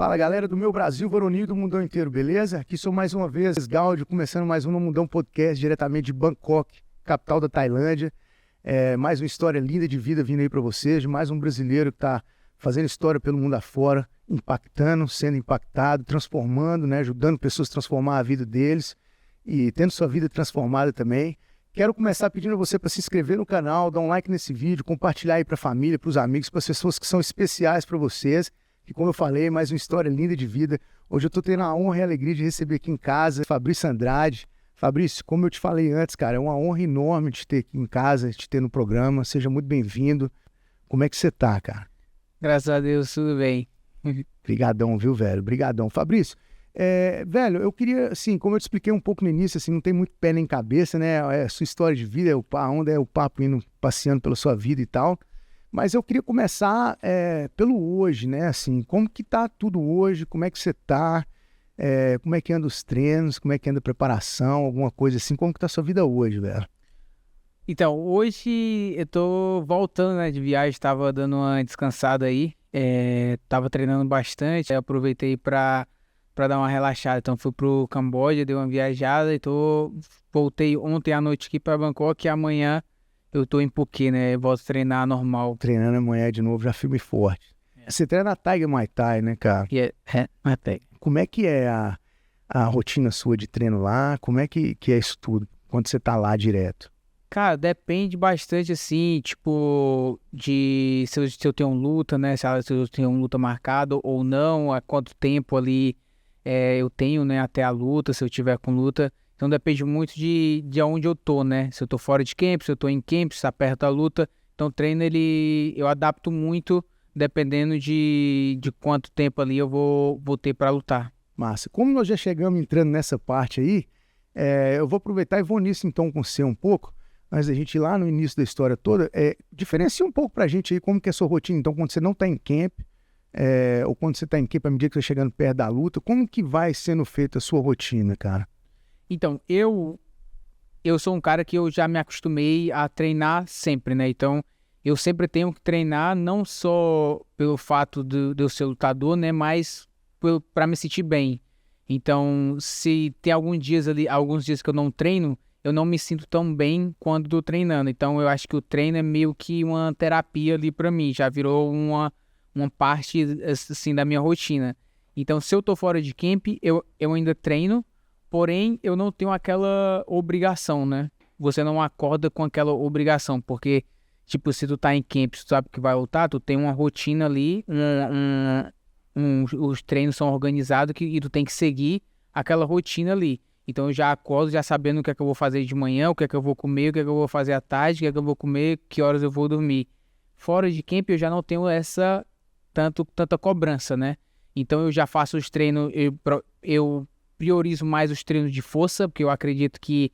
Fala galera do meu Brasil, varonil e do mundão inteiro, beleza? Aqui sou mais uma vez Gaudio, começando mais um No Mundão Podcast, diretamente de Bangkok, capital da Tailândia. Mais uma história linda de vida vindo aí pra vocês, de mais um brasileiro que tá fazendo história pelo mundo afora, impactando, sendo impactado, transformando, né? Ajudando pessoas a transformar a vida deles e tendo sua vida transformada também. Quero começar pedindo a você para se inscrever no canal, dar um like nesse vídeo, compartilhar aí pra família, pros amigos, pras pessoas que são especiais para vocês. E como eu falei, mais uma história linda de vida. Hoje eu estou tendo a honra e a alegria de receber aqui em casa Fabrício Andrade. Fabrício, como eu te falei antes, cara, é uma honra enorme te ter aqui em casa, te ter no programa. Seja muito bem-vindo. Como é que você tá, cara? Graças a Deus, tudo bem. Obrigadão, viu, velho? Obrigadão. Fabrício, velho, eu queria, assim, como eu te expliquei um pouco no início, assim, não tem muito pé nem cabeça, né? É a sua história de vida, a onda é o papo indo, passeando pela sua vida e tal. Mas eu queria começar pelo hoje, né? Assim, como que tá tudo hoje? Como é que você tá? Como é que anda os treinos? Como é que anda a preparação? Alguma coisa assim? Como que tá a sua vida hoje, velho? Então, hoje eu tô voltando, né, de viagem, tava dando uma descansada aí, tava treinando bastante, aí aproveitei pra dar uma relaxada. Então fui pro Camboja, dei uma viajada e voltei ontem à noite aqui pra Bangkok e amanhã eu tô em Phuket, né, volto a treinar normal. Treinando amanhã de novo, já firme e forte. Você treina Tiger Muay Thai, né, cara? Até. Como é que é a rotina sua de treino lá? Como é que é isso tudo, quando você tá lá direto? Cara, depende bastante, assim, tipo, de se eu tenho luta, né? Se eu tenho luta marcada ou não, há quanto tempo ali eu tenho, né, até a luta, se eu tiver com luta. Então depende muito de onde eu tô, né? Se eu tô fora de camp, se eu tô em camp, se tá perto da luta. Então o treino, eu adapto muito dependendo de quanto tempo ali eu vou ter pra lutar. Massa. Como nós já chegamos entrando nessa parte aí, eu vou aproveitar e vou nisso então com você um pouco. Mas a gente ir lá no início da história toda, diferencia um pouco pra gente aí como que é a sua rotina. Então, quando você não tá em camp, ou quando você tá em camp, à medida que você tá chegando perto da luta, como que vai sendo feita a sua rotina, cara? Então, eu sou um cara que eu já me acostumei a treinar sempre, né? Então, eu sempre tenho que treinar não só pelo fato de eu ser lutador, né? Mas para me sentir bem. Então, se tem alguns dias que eu não treino, eu não me sinto tão bem quando tô treinando. Então, eu acho que o treino é meio que uma terapia ali para mim. Já virou uma parte, assim, da minha rotina. Então, se eu tô fora de camp, eu ainda treino, porém, eu não tenho aquela obrigação, né? Você não acorda com aquela obrigação, porque, tipo, se tu tá em camp, tu sabe que vai lutar, tu tem uma rotina ali, os treinos são organizados e tu tem que seguir aquela rotina ali. Então eu já acordo já sabendo o que é que eu vou fazer de manhã, o que é que eu vou comer, o que é que eu vou fazer à tarde, o que é que eu vou comer, que horas eu vou dormir. Fora de camp eu já não tenho tanta cobrança, né? Então eu já faço os treinos, eu priorizo mais os treinos de força, porque eu acredito que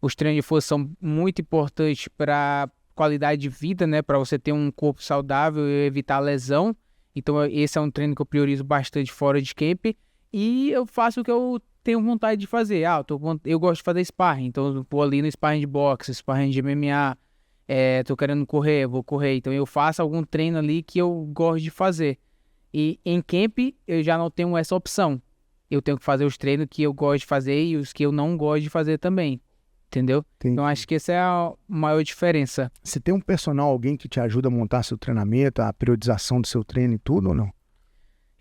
os treinos de força são muito importantes para qualidade de vida, né? Para você ter um corpo saudável e evitar lesão. Então esse é um treino que eu priorizo bastante fora de camp. E eu faço o que eu tenho vontade de fazer. Eu gosto de fazer sparring, então eu vou ali no sparring de boxe, sparring de MMA. Tô querendo correr, vou correr. Então eu faço algum treino ali que eu gosto de fazer. E em camp eu já não tenho essa opção. Eu tenho que fazer os treinos que eu gosto de fazer e os que eu não gosto de fazer também. Entendeu? Entendi. Então acho que essa é a maior diferença. Você tem um personal, alguém que te ajuda a montar seu treinamento, a periodização do seu treino e tudo ou não?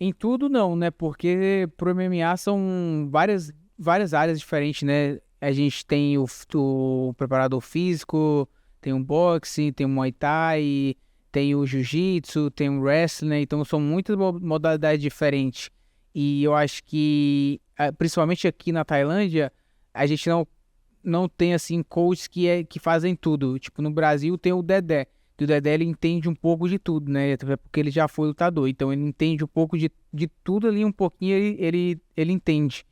Em tudo não, né? Porque pro MMA são várias áreas diferentes, né? A gente tem o preparador físico, tem o boxe, tem o Muay Thai, tem o Jiu-Jitsu, tem o Wrestling, né? Então são muitas modalidades diferentes. E eu acho que, principalmente aqui na Tailândia, a gente não tem, assim, coaches que fazem tudo. Tipo, no Brasil tem o Dedé. O Dedé, ele entende um pouco de tudo, né? Até porque ele já foi lutador. Então, ele entende um pouco de tudo ali, um pouquinho ele entende.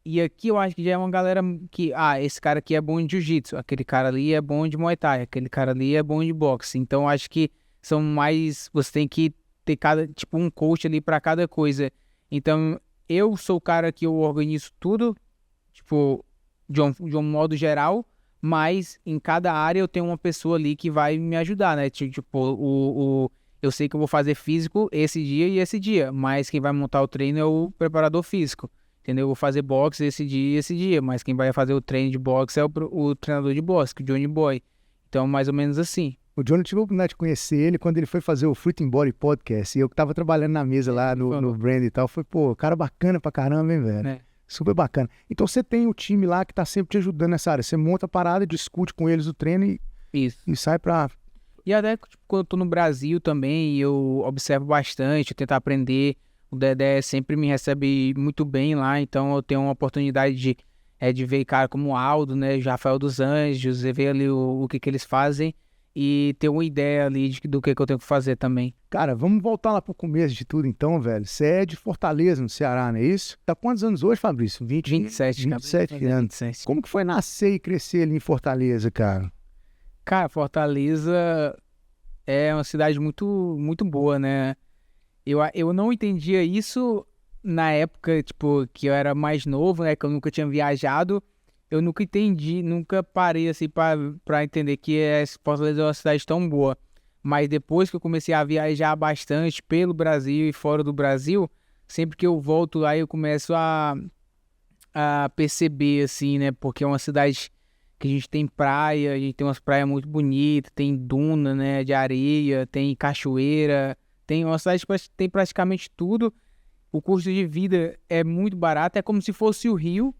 E aqui eu acho que já é uma galera que... esse cara aqui é bom de jiu-jitsu. Aquele cara ali é bom de Muay Thai. Aquele cara ali é bom de boxe. Então, eu acho que são mais... Você tem que ter tipo, um coach ali para cada coisa. Então, eu sou o cara que eu organizo tudo, tipo, de um modo geral, mas em cada área eu tenho uma pessoa ali que vai me ajudar, né? Tipo, eu sei que eu vou fazer físico esse dia e esse dia, mas quem vai montar o treino é o preparador físico, entendeu? Eu vou fazer boxe esse dia e esse dia, mas quem vai fazer o treino de boxe é o treinador de boxe, o Johnny Boy. Então, mais ou menos assim. O Johnny, eu tive a oportunidade de conhecer ele quando ele foi fazer o Fruit and Body Podcast. E eu que tava trabalhando na mesa lá no brand e tal. Foi, pô, cara bacana pra caramba, hein, velho? É. Super bacana. Então você tem o time lá que tá sempre te ajudando nessa área. Você monta a parada, discute com eles o treino Isso. e sai pra... E até tipo, quando eu tô no Brasil também, eu observo bastante, eu tento aprender. O Dedé sempre me recebe muito bem lá, então eu tenho uma oportunidade de ver cara como o Aldo, né, o Rafael dos Anjos, e ver ali o que eles fazem e ter uma ideia ali do que eu tenho que fazer também. Cara, vamos voltar lá pro começo de tudo então, velho. Você é de Fortaleza, no Ceará, não é isso? Tá quantos anos hoje, Fabrício? 27 anos. 27. Como que foi nascer e crescer ali em Fortaleza, cara? Cara, Fortaleza é uma cidade muito, muito boa, né? Eu não entendia isso na época, tipo, que eu era mais novo, né? Que eu nunca tinha viajado. Eu nunca entendi, nunca parei, assim, pra entender que Fortaleza é uma cidade tão boa. Mas depois que eu comecei a viajar bastante pelo Brasil e fora do Brasil, sempre que eu volto lá, eu começo a perceber, assim, né? Porque é uma cidade que a gente tem praia, a gente tem umas praias muito bonitas, tem duna, né, de areia, tem cachoeira, tem uma cidade que tem praticamente tudo. O custo de vida é muito barato, é como se fosse o Rio,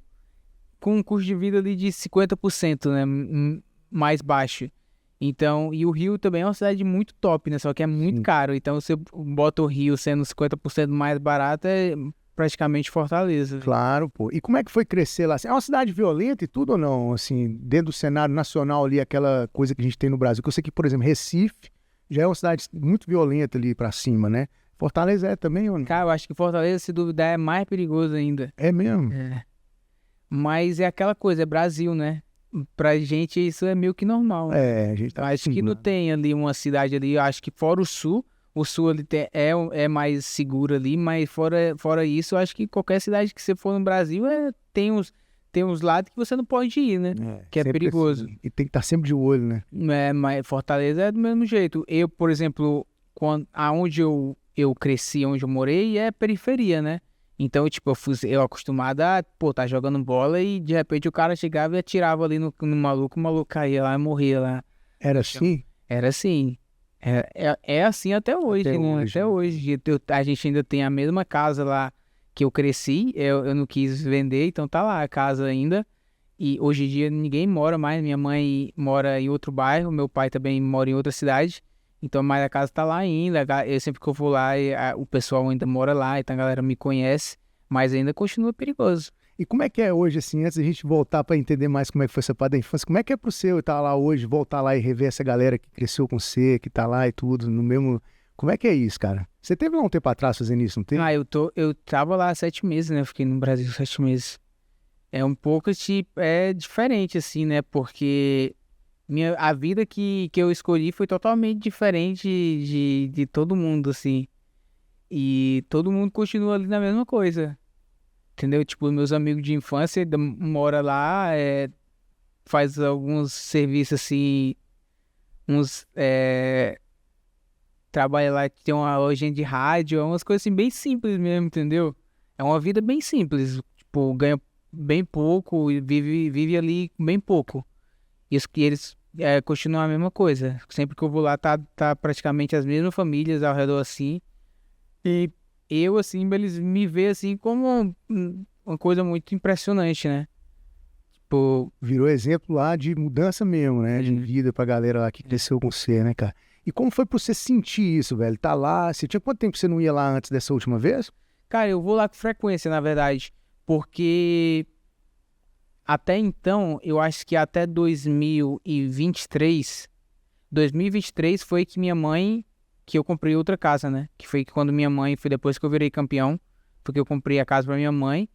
com um custo de vida ali de 50%, né, mais baixo. Então, e o Rio também é uma cidade muito top, né, só que é muito Sim. caro. Então, você bota o Rio sendo 50% mais barato, é praticamente Fortaleza. Claro, pô. E como é que foi crescer lá? É uma cidade violenta e tudo ou não? Assim, dentro do cenário nacional ali, aquela coisa que a gente tem no Brasil. Que eu sei que, por exemplo, Recife já é uma cidade muito violenta ali pra cima, né? Fortaleza é também ou não? Cara, eu acho que Fortaleza, se duvidar, é mais perigoso ainda. É mesmo? É. Mas é aquela coisa, é Brasil, né? Pra gente isso é meio que normal, né? É, a gente Eu tá acho que não acostumado. tem ali uma cidade ali, eu acho que fora o sul ali é mais seguro ali, mas fora isso, eu acho que qualquer cidade que você for no Brasil tem uns lados que você não pode ir, né? Que é Sempre perigoso. assim. E tem que estar sempre de olho, né? É, mas Fortaleza é do mesmo jeito. Eu, por exemplo, aonde eu cresci, onde eu morei, é periferia, né? Então, tipo, eu acostumado a, pô, tá jogando bola e de repente o cara chegava e atirava ali no maluco, o maluco caía lá e morria lá. Era assim? Era assim. É assim até hoje, Até né? hoje, Até né? hoje. A gente ainda tem a mesma casa lá que eu cresci, eu não quis vender, então tá lá a casa ainda. E hoje em dia ninguém mora mais. Minha mãe mora em outro bairro, meu pai também mora em outra cidade. Então, mas a casa tá lá ainda. Eu sempre que eu vou lá, o pessoal ainda mora lá, então a galera me conhece, mas ainda continua perigoso. E como é que é hoje, assim, antes da gente voltar pra entender mais como é que foi essa parte da infância, como é que é pro seu estar lá hoje, voltar lá e rever essa galera que cresceu com você, que tá lá e tudo, no mesmo... Como é que é isso, cara? Você teve lá um tempo atrás fazendo isso, não teve? Eu tava lá há 7 meses, né? Eu fiquei no Brasil 7 meses. É um pouco, tipo, é diferente, assim, né? Porque a vida que eu escolhi foi totalmente diferente de todo mundo, assim. E todo mundo continua ali na mesma coisa. Entendeu? Tipo, meus amigos de infância mora lá, faz alguns serviços assim, trabalha lá, tem uma lojinha de rádio, é umas coisas assim bem simples mesmo, entendeu? É uma vida bem simples, tipo, ganha bem pouco e vive ali bem pouco. Isso que eles continuam a mesma coisa. Sempre que eu vou lá, tá praticamente as mesmas famílias ao redor assim. E eu, assim, eles me veem assim como uma coisa muito impressionante, né? Tipo, Virou exemplo lá de mudança mesmo, né? De Uhum. vida pra galera lá que cresceu com você, né, cara? E como foi pra você sentir isso, velho? Tá lá, você tinha quanto tempo que você não ia lá antes dessa última vez? cara, eu vou lá com frequência, na verdade, porque até então, eu acho que até 2023 foi que que eu comprei outra casa, né? Que foi quando minha mãe, foi depois que eu virei campeão, foi que eu comprei a casa pra minha mãe.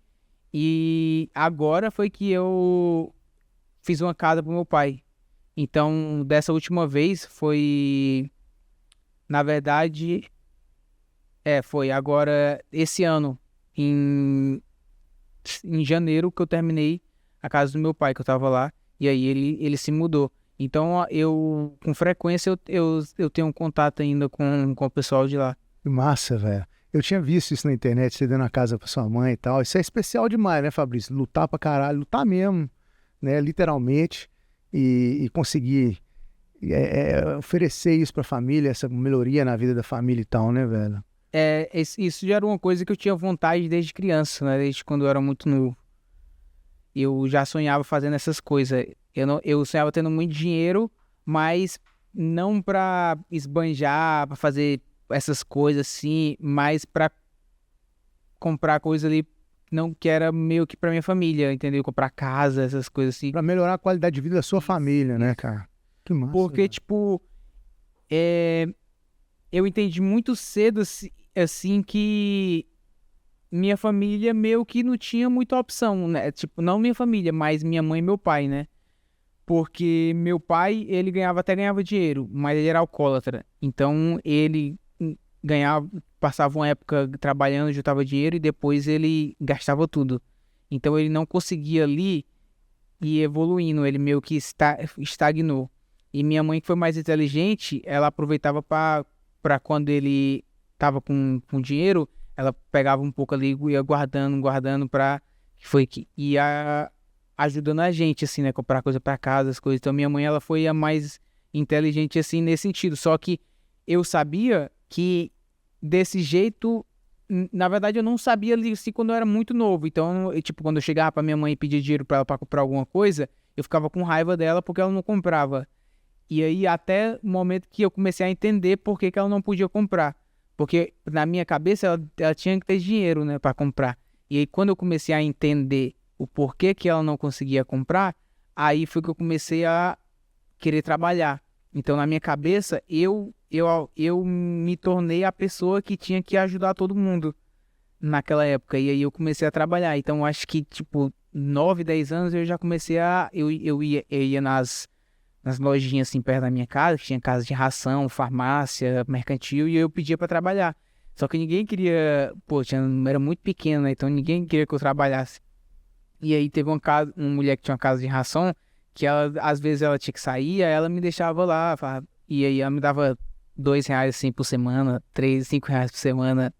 E agora foi que eu fiz uma casa pro meu pai. Então, dessa última vez foi, na verdade, foi agora esse ano, em janeiro, que eu terminei a casa do meu pai, que eu tava lá. E aí ele se mudou. Então, com frequência, eu tenho um contato ainda com o pessoal de lá. Que massa, velho. Eu tinha visto isso na internet, você dando a casa pra sua mãe e tal. Isso é especial demais, né, Fabrício? Lutar pra caralho, lutar mesmo, né, literalmente, e conseguir oferecer isso pra família, essa melhoria na vida da família e tal, né, velho? Isso já era uma coisa que eu tinha vontade desde criança, né? Desde quando eu era muito novo. Eu já sonhava fazendo essas coisas. Eu sonhava tendo muito dinheiro, mas não pra esbanjar, pra fazer essas coisas assim, mas pra comprar coisa ali não que era meio que pra minha família, entendeu? Comprar casa, essas coisas assim. Pra melhorar a qualidade de vida da sua família, né, cara? Que massa, Porque, velho. tipo, eu entendi muito cedo, assim, que minha família meio que não tinha muita opção, né? Tipo, não minha família, mas minha mãe e meu pai, né? Porque meu pai, ele até ganhava dinheiro, mas ele era alcoólatra. Então, ele ganhava, passava uma época trabalhando, juntava dinheiro e depois ele gastava tudo. Então, ele não conseguia ali ir evoluindo, ele meio que estagnou. E minha mãe, que foi mais inteligente, ela aproveitava para quando ele tava com dinheiro, ela pegava um pouco ali e ia guardando para que foi que ia ajudando a gente assim, né, comprar coisa para casa, as coisas. Então minha mãe, ela foi a mais inteligente assim nesse sentido. Só que eu sabia que desse jeito, na verdade eu não sabia ali assim quando eu era muito novo. Então, tipo, quando eu chegava para minha mãe e pedia dinheiro para ela para comprar alguma coisa, eu ficava com raiva dela porque ela não comprava. E aí, até o momento que eu comecei a entender por que ela não podia comprar. Porque na minha cabeça ela tinha que ter dinheiro, né, para comprar. E aí, quando eu comecei a entender o porquê que ela não conseguia comprar, aí foi que eu comecei a querer trabalhar. Então, na minha cabeça, eu me tornei a pessoa que tinha que ajudar todo mundo naquela época. E aí eu comecei a trabalhar. Então, eu acho que, tipo, 9, 10 anos eu já comecei a. Eu ia nas lojinhas assim perto da minha casa, que tinha casa de ração, farmácia, mercantil, e eu pedia para trabalhar. Só que ninguém queria, pô, era muito pequeno, né? Então ninguém queria que eu trabalhasse. E aí teve uma mulher que tinha uma casa de ração, que ela, às vezes ela tinha que sair, aí ela me deixava lá, e aí ela me dava R$ 2 assim por semana, 3, R$ 5 por semana,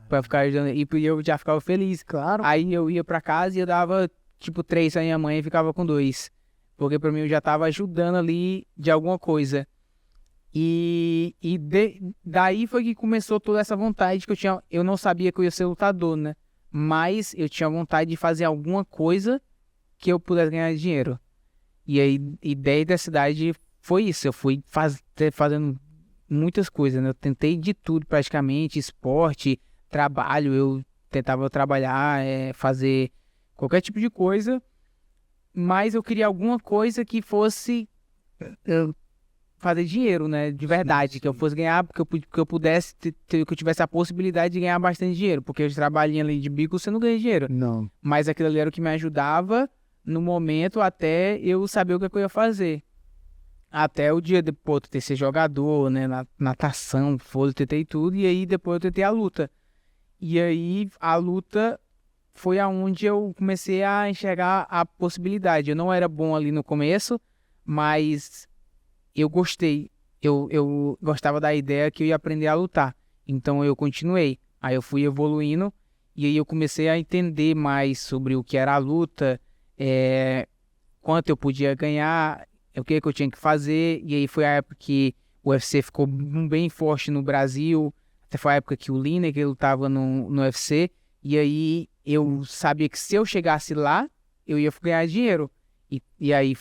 pra ficar ajudando, e eu já ficava feliz. Claro. Aí eu ia pra casa e eu dava, tipo, 3 pra minha mãe e ficava com 2. Porque pra mim eu já tava ajudando ali de alguma coisa. Daí foi que começou toda essa vontade que eu tinha. Eu não sabia que eu ia ser lutador, né? Mas eu tinha vontade de fazer alguma coisa que eu pudesse ganhar dinheiro. E aí, ideia da cidade foi isso. Eu fui fazendo muitas coisas, né? Eu tentei de tudo praticamente, esporte, trabalho. Eu tentava trabalhar, fazer qualquer tipo de coisa, mas eu queria alguma coisa que fosse fazer dinheiro, né? De verdade, que eu fosse ganhar, que eu pudesse, que eu tivesse a possibilidade de ganhar bastante dinheiro, porque os trabalhinhos ali de bico você não ganha dinheiro. Não. Mas aquilo ali era o que me ajudava no momento até eu saber o que eu ia fazer. Até o dia depois eu tentei ser jogador, né? Natação, foda, eu tentei tudo, e aí depois eu tentei a luta. E aí a luta foi aonde eu comecei a enxergar a possibilidade. Eu não era bom ali no começo, mas eu gostei. Eu gostava da ideia que eu ia aprender a lutar. Então eu continuei. Aí eu fui evoluindo e aí eu comecei a entender mais sobre o que era a luta, quanto eu podia ganhar, o que eu tinha que fazer. E aí foi a época que o UFC ficou bem forte no Brasil. Até foi a época que o Lineker lutava no UFC. E aí eu sabia que se eu chegasse lá, eu ia ganhar dinheiro. E aí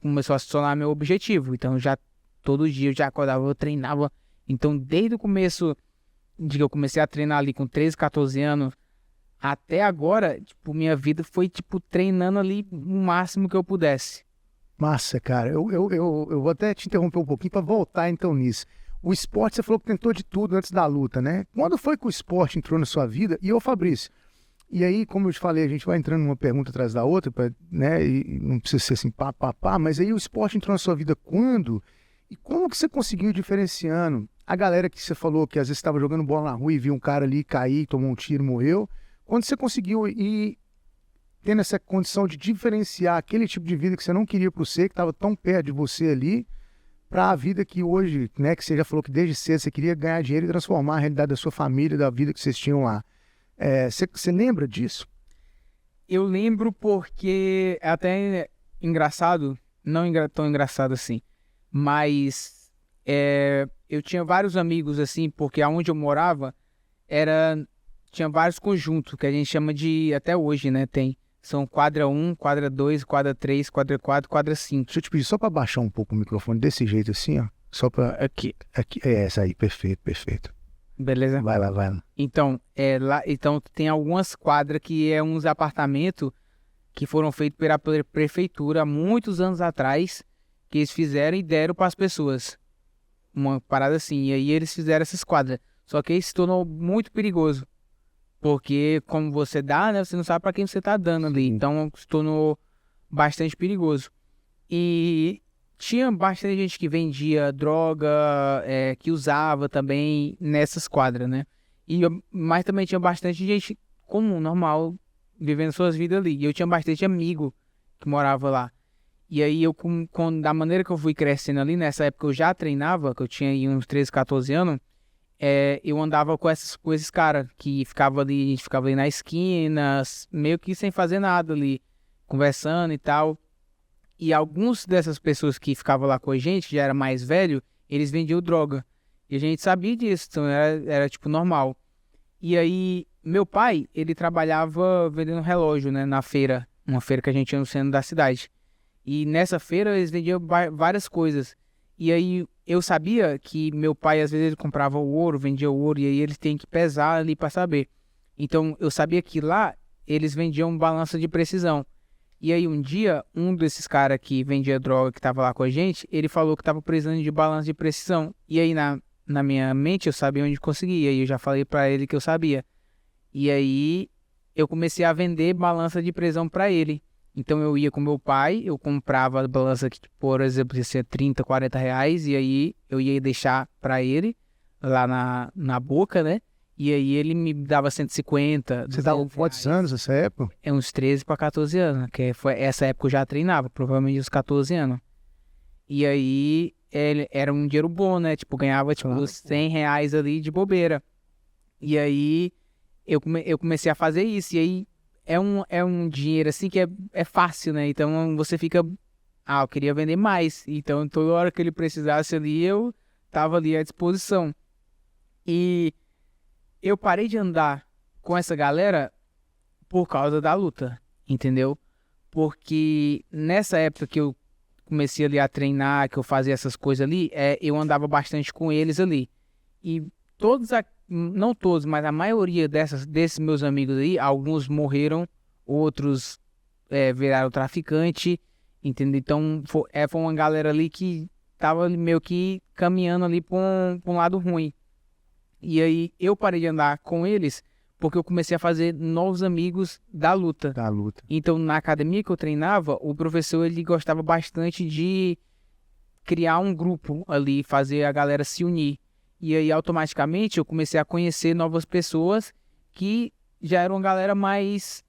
começou a se tornar meu objetivo. Então já todo dia eu já acordava, eu treinava. Então desde o começo de que eu comecei a treinar ali com 13, 14 anos, até agora, tipo, minha vida foi tipo treinando ali o máximo que eu pudesse. Massa, cara. Eu vou até te interromper um pouquinho para voltar então nisso. O esporte, você falou que tentou de tudo antes da luta, né? Quando foi que o esporte entrou na sua vida? E ô, Fabrício, e aí, como eu te falei, a gente vai entrando numa pergunta atrás da outra, né? E não precisa ser assim, pá, mas aí o esporte entrou na sua vida quando? E como que você conseguiu ir diferenciando a galera que você falou que às vezes estava jogando bola na rua e viu um cara ali cair, tomou um tiro e morreu? Quando você conseguiu ir tendo essa condição de diferenciar aquele tipo de vida que você não queria para você, que estava tão perto de você ali, para a vida que hoje, né, que você já falou que desde cedo você queria ganhar dinheiro e transformar a realidade da sua família, da vida que vocês tinham lá. Você lembra disso? Eu lembro porque é até engraçado, não tão engraçado assim, mas eu tinha vários amigos assim, porque aonde eu morava tinha vários conjuntos que a gente chama de, até hoje, né, são quadra 1, quadra 2, quadra 3, quadra 4, quadra 5. Deixa eu te pedir só para baixar um pouco o microfone desse jeito assim, ó. Só para aqui. Essa aí, perfeito. Beleza? Vai lá. Então, então tem algumas quadras que uns apartamentos que foram feitos pela prefeitura há muitos anos atrás, que eles fizeram e deram para as pessoas. Uma parada assim, e aí eles fizeram essas quadras. Só que isso se tornou muito perigoso. Porque como você dá, né, você não sabe para quem você tá dando ali. Então se tornou bastante perigoso. E tinha bastante gente que vendia droga, que usava também nessas quadras, né? Mas também tinha bastante gente comum, normal, vivendo suas vidas ali. E eu tinha bastante amigo que morava lá. E aí da maneira que eu fui crescendo ali, nessa época eu já treinava, que eu tinha aí uns 13, 14 anos, eu andava com esses caras que a gente ficava ali na esquina, meio que sem fazer nada ali, conversando e tal. E alguns dessas pessoas que ficavam lá com a gente, que já era mais velho, eles vendiam droga. E a gente sabia disso, então era tipo normal. E aí, meu pai, ele trabalhava vendendo relógio, né, na feira, uma feira que a gente tinha no centro da cidade. E nessa feira eles vendiam várias coisas. E aí eu sabia que meu pai, às vezes, ele comprava o ouro, vendia o ouro, e aí eles têm que pesar ali para saber. Então eu sabia que lá eles vendiam balança de precisão. E aí um dia, um desses caras que vendia droga, que estava lá com a gente, ele falou que estava precisando de balança de precisão. E aí na minha mente eu sabia onde conseguia, e aí eu já falei para ele que eu sabia. E aí eu comecei a vender balança de precisão para ele. Então eu ia com meu pai, eu comprava a balança que, por exemplo, ia ser 30, 40 reais, e aí eu ia deixar para ele lá na boca, né? E aí ele me dava 150. Você estava com quantos anos nessa época? Uns 13 para 14 anos, essa época eu já treinava, provavelmente uns 14 anos. E aí era um dinheiro bom, né? Tipo, ganhava tipo 100 reais ali de bobeira. E aí eu comecei a fazer isso, e aí é um dinheiro assim que é fácil, né? Então você fica, eu queria vender mais. Então toda hora que ele precisasse ali, eu tava ali à disposição. E eu parei de andar com essa galera por causa da luta, entendeu? Porque nessa época que eu comecei ali a treinar, que eu fazia essas coisas ali, eu andava bastante com eles ali. E não todos, mas a maioria desses meus amigos aí, alguns morreram, outros viraram traficante, entendeu? Então foi uma galera ali que tava meio que caminhando ali para um lado ruim. E aí eu parei de andar com eles porque eu comecei a fazer novos amigos da luta. Então na academia que eu treinava, o professor ele gostava bastante de criar um grupo ali, fazer a galera se unir. E aí automaticamente eu comecei a conhecer novas pessoas que já eram uma galera mais,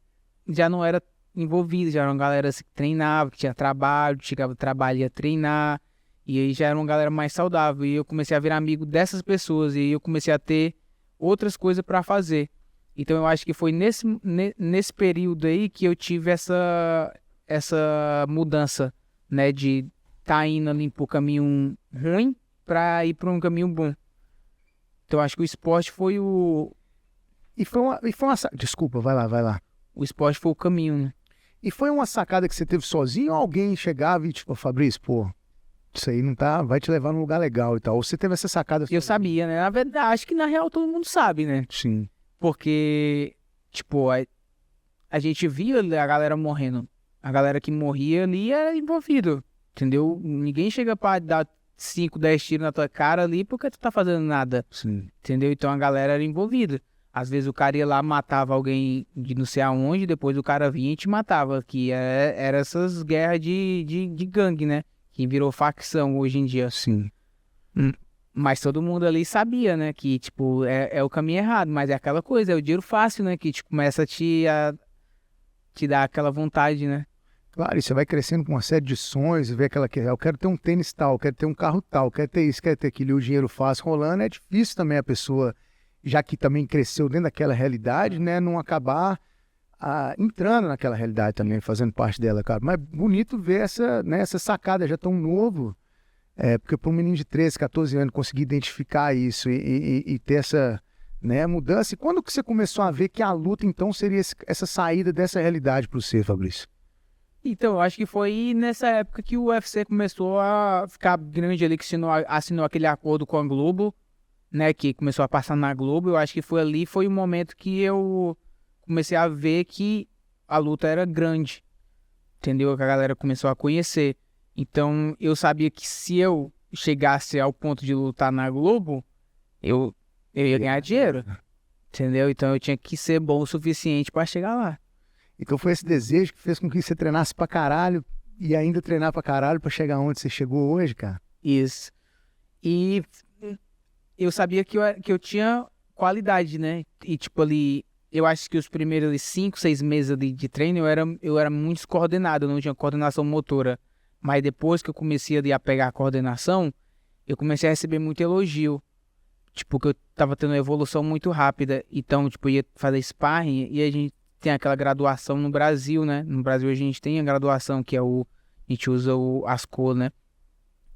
já não era envolvida, já era uma galera que treinava, que tinha trabalho, chegava do trabalho e ia treinar. E aí já era uma galera mais saudável. E eu comecei a virar amigo dessas pessoas. E aí eu comecei a ter outras coisas para fazer. Então eu acho que foi nesse período aí que eu tive essa mudança, né? De estar indo ali pro caminho ruim para ir para um caminho bom. Então eu acho que o esporte foi o... Desculpa, vai lá. O esporte foi o caminho, né? E foi uma sacada que você teve sozinho ou alguém chegava e tipo, Fabrício, pô, isso aí não tá, vai te levar num lugar legal e tal. Ou você teve essa sacada? Eu sabia, né? Na verdade, acho que na real todo mundo sabe, né? Sim. Porque, tipo, a gente via a galera morrendo. A galera que morria ali era envolvido, entendeu? Ninguém chega pra dar 5, 10 tiros na tua cara ali porque tu tá fazendo nada. Sim. Entendeu? Então a galera era envolvida. Às vezes o cara ia lá, matava alguém de não sei aonde, depois o cara vinha e te matava. Que era essas guerras de gangue, né? Que virou facção hoje em dia. Sim. Mas todo mundo ali sabia, né? Que, tipo, é o caminho errado. Mas é aquela coisa, é o dinheiro fácil, né? Que, tipo, começa te dá aquela vontade, né? Claro, e você vai crescendo com uma série de sonhos, e vê aquela que eu quero ter um tênis tal, eu quero ter um carro tal, eu quero ter isso, quero ter aquilo, e o dinheiro fácil rolando. É difícil também a pessoa, já que também cresceu dentro daquela realidade, né, não acabar entrando naquela realidade também, fazendo parte dela, cara. Mas bonito ver essa sacada já tão novo, porque para um menino de 13, 14 anos conseguir identificar isso e ter essa, né, mudança. E quando que você começou a ver que a luta, então, seria essa saída dessa realidade para você, Fabrício? Então, eu acho que foi nessa época que o UFC começou a ficar grande ali, que assinou aquele acordo com a Globo, né, que começou a passar na Globo. Eu acho que foi o momento que eu comecei a ver que a luta era grande, entendeu? Que a galera começou a conhecer. Então, eu sabia que se eu chegasse ao ponto de lutar na Globo, eu ia ganhar dinheiro, entendeu? Então, eu tinha que ser bom o suficiente para chegar lá. Então foi esse desejo que fez com que você treinasse pra caralho e ainda treinar pra caralho pra chegar onde você chegou hoje, cara? Isso. E eu sabia que eu tinha qualidade, né? E tipo ali, eu acho que os primeiros ali, 5, 6 meses ali de treino eu era muito descoordenado, eu não tinha coordenação motora. Mas depois que eu comecei ali a pegar a coordenação, eu comecei a receber muito elogio. Tipo, que eu tava tendo uma evolução muito rápida. Então, tipo, eu ia fazer sparring e a gente tem aquela graduação no Brasil, né? No Brasil a gente tem a graduação que a gente usa o ASCO, né?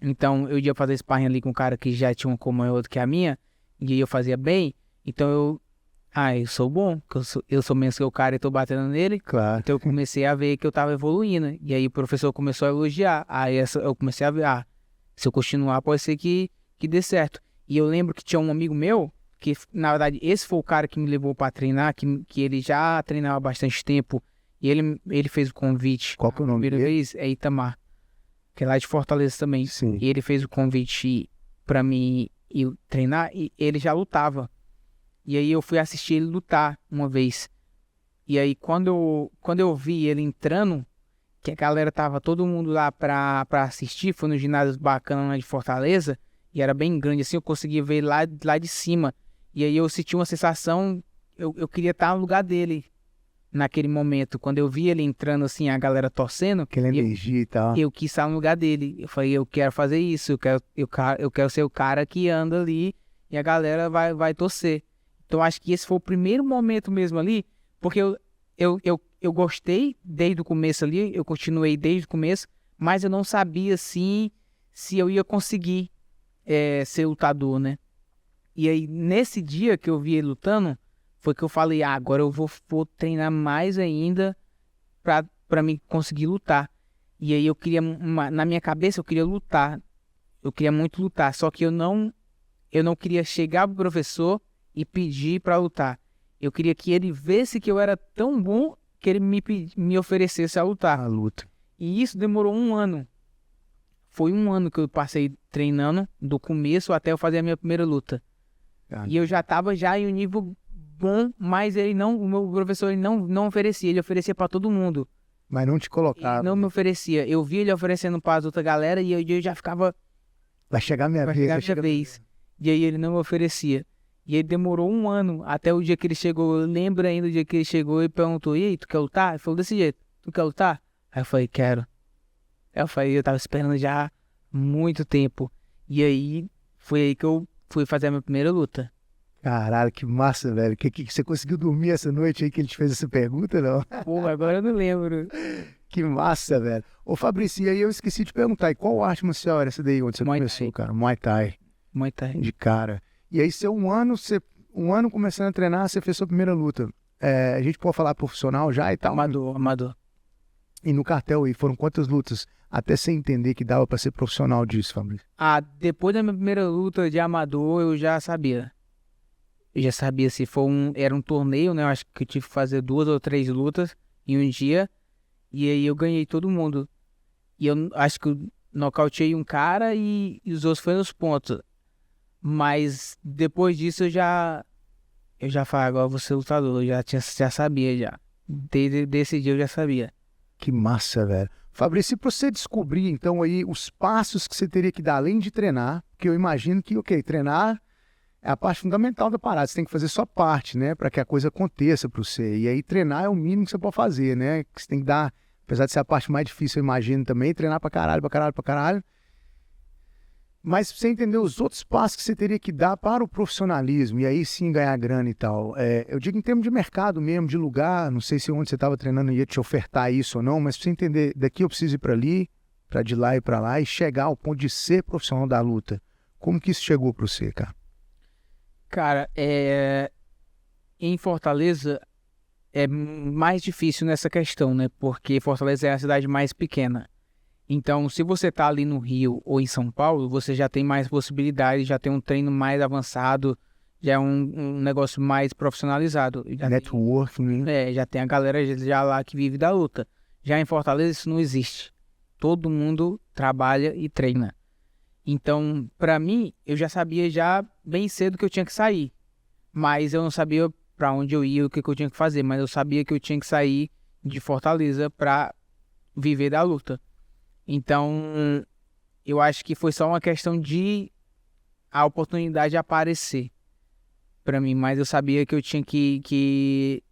Então eu ia fazer sparring ali com um cara que já tinha uma cor maior do que a minha, e aí eu fazia bem, então eu sou bom, que eu sou menos que o cara e tô batendo nele. Claro. Então eu comecei a ver que eu tava evoluindo, e aí o professor começou a elogiar, eu comecei a ver, se eu continuar pode ser que dê certo. E eu lembro que tinha um amigo meu, que na verdade esse foi o cara que me levou para treinar, que ele já treinava há bastante tempo, e ele fez o convite. Qual que é o nome Primeira dele? vez é Itamar, que é lá de Fortaleza também. Sim. E ele fez o convite para mim ir treinar, e ele já lutava. E aí eu fui assistir ele lutar uma vez. E aí quando eu vi ele entrando, que a galera tava todo mundo lá pra assistir, foi no ginásio bacana lá de Fortaleza, e era bem grande assim, eu conseguia ver lá de cima. E aí eu senti uma sensação, eu queria estar no lugar dele naquele momento. Quando eu vi ele entrando assim, a galera torcendo, Aquela energia e tal. eu quis estar no lugar dele. Eu falei, eu quero fazer isso, eu quero ser o cara que anda ali e a galera vai torcer. Então acho que esse foi o primeiro momento mesmo ali, porque eu gostei desde o começo ali, eu continuei desde o começo, mas eu não sabia assim se eu ia conseguir ser lutador, né? E aí, nesse dia que eu vi ele lutando, foi que eu falei, agora eu vou treinar mais ainda pra mim conseguir lutar. E aí eu queria, na minha cabeça, eu queria lutar. Eu queria muito lutar, só que eu não queria chegar pro professor e pedir pra lutar. Eu queria que ele visse que eu era tão bom que ele me oferecesse a lutar. A luta. E isso demorou 1 ano. Foi 1 ano que eu passei treinando, do começo até eu fazer a minha primeira luta. E eu já tava em um nível bom, mas o meu professor ele não oferecia, ele oferecia pra todo mundo. Mas não te colocava. Ele não me oferecia. Eu vi ele oferecendo para as outras galera e eu já ficava, Vai chegar minha vai vez, chegar vai a minha chegar vez. E aí ele não me oferecia. E aí demorou 1 ano, até o dia que ele chegou. Eu lembro ainda do dia que ele chegou e perguntou, e aí, tu quer lutar? Ele falou desse jeito, tu quer lutar? Aí eu falei, quero. Aí eu falei, eu tava esperando já muito tempo. E aí, foi aí que eu fui fazer a minha primeira luta. Caralho, que massa, velho. Que você conseguiu dormir essa noite aí que ele te fez essa pergunta, não? Pô, agora eu não lembro. Que massa, velho. Ô, Fabrício, e aí eu esqueci de perguntar, e qual arte marcial era essa daí onde você Muay começou, Thai. cara? Muay Thai, Muay Thai. de cara. E aí, um ano começando a treinar, você fez sua primeira luta. A gente pode falar profissional já e tal? Amador. E no cartel aí, foram quantas lutas até você entender que dava pra ser profissional disso, Fabrício? Depois da minha primeira luta de amador, eu já sabia. Eu já sabia se era um torneio, né? Eu acho que eu tive que fazer 2 ou 3 lutas em um dia. E aí eu ganhei todo mundo. E eu acho que eu nocauteei um cara e os outros foram nos pontos. Mas depois disso eu já falei, agora eu vou ser lutador. Eu já sabia já. Desde esse dia eu já sabia. Que massa, velho. Fabrício, e pra você descobrir, então, aí, os passos que você teria que dar, além de treinar, porque eu imagino que, ok, treinar é a parte fundamental da parada. Você tem que fazer sua parte, né? Para que a coisa aconteça para você. E aí treinar é o mínimo que você pode fazer, né? Que você tem que dar, apesar de ser a parte mais difícil, eu imagino também, treinar pra caralho, pra caralho, pra caralho. Mas pra você entender os outros passos que você teria que dar para o profissionalismo, e aí sim ganhar grana e tal. Eu digo em termos de mercado mesmo, de lugar, não sei se onde você estava treinando ia te ofertar isso ou não, mas pra você entender, daqui eu preciso ir para ali, para de lá e para lá, e chegar ao ponto de ser profissional da luta. Como que isso chegou para você, cara? Cara, em Fortaleza é mais difícil nessa questão, né? Porque Fortaleza é a cidade mais pequena. Então, se você tá ali no Rio ou em São Paulo, você já tem mais possibilidades, já tem um treino mais avançado, já é um negócio mais profissionalizado. Networking, né? Já tem a galera já lá que vive da luta. Já em Fortaleza isso não existe. Todo mundo trabalha e treina. Então, pra mim, eu já sabia já bem cedo que eu tinha que sair. Mas eu não sabia pra onde eu ia, o que eu tinha que fazer. Mas eu sabia que eu tinha que sair de Fortaleza pra viver da luta. Então, eu acho que foi só uma questão de a oportunidade aparecer pra mim, mas eu sabia que eu tinha que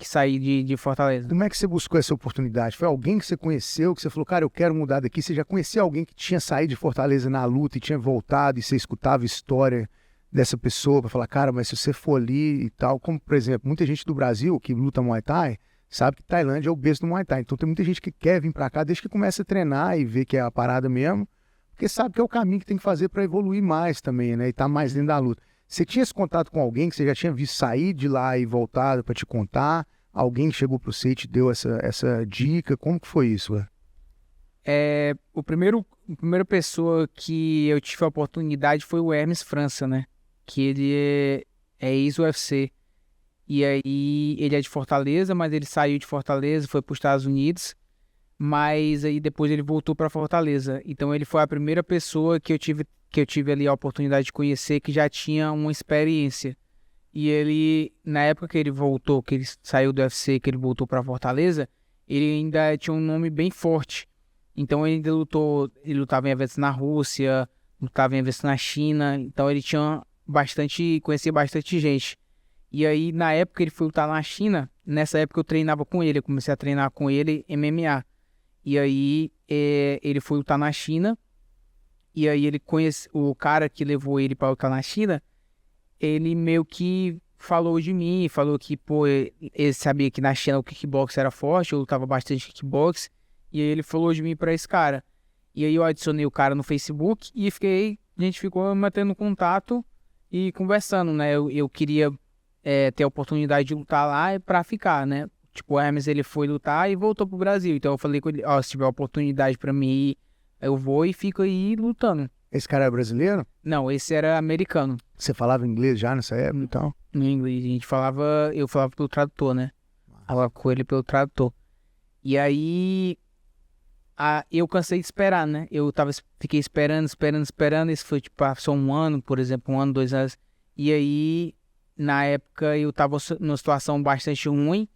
sair de Fortaleza. Como é que você buscou essa oportunidade? Foi alguém que você conheceu, que você falou, cara, eu quero mudar daqui? Você já conhecia alguém que tinha saído de Fortaleza na luta e tinha voltado e você escutava a história dessa pessoa para falar, cara, mas se você for ali e tal, como, por exemplo, muita gente do Brasil que luta Muay Thai, sabe que Tailândia é o berço do Muay Thai. Então tem muita gente que quer vir para cá desde que começa a treinar e ver que é a parada mesmo, porque sabe que é o caminho que tem que fazer para evoluir mais também, né? E tá mais dentro da luta. Você tinha esse contato com alguém que você já tinha visto sair de lá e voltado para te contar? Alguém que chegou para você e te deu essa dica? Como que foi isso? A primeira pessoa que eu tive a oportunidade foi o Hermes França, né? Que ele é ex-UFC. E aí ele é de Fortaleza, mas ele saiu de Fortaleza, foi para os Estados Unidos, mas aí depois ele voltou para Fortaleza. Então ele foi a primeira pessoa que eu tive ali a oportunidade de conhecer que já tinha uma experiência. E ele, na época que ele voltou, que ele saiu do UFC, que ele voltou para Fortaleza, ele ainda tinha um nome bem forte. Então ele ainda ele lutava em eventos na Rússia, lutava em eventos na China, então ele conhecia bastante gente. E aí, na época ele foi lutar na China, nessa época eu treinava com ele, eu comecei a treinar com ele MMA. E aí ele foi lutar na China, e aí ele conhece o cara que levou ele para lutar na China, ele meio que falou de mim, falou que, pô, ele sabia que na China o kickbox era forte, eu lutava bastante kickbox, e aí ele falou de mim para esse cara. E aí eu adicionei o cara no Facebook e a gente ficou mantendo contato e conversando, né? Eu queria ter a oportunidade de lutar lá pra ficar, né? Tipo, o Hermes, ele foi lutar e voltou pro Brasil. Então eu falei com ele, ó, se tiver oportunidade pra mim ir, eu vou e fico aí lutando. Esse cara é brasileiro? Não, esse era americano. Você falava inglês já nessa época e tal? No inglês, eu falava pelo tradutor, né? Falava com ele pelo tradutor. E aí, eu cansei de esperar, né? Fiquei esperando. Isso foi, tipo, passou um ano, por exemplo, 1 ano, 2 anos. E aí, na época, eu tava numa situação bastante ruim,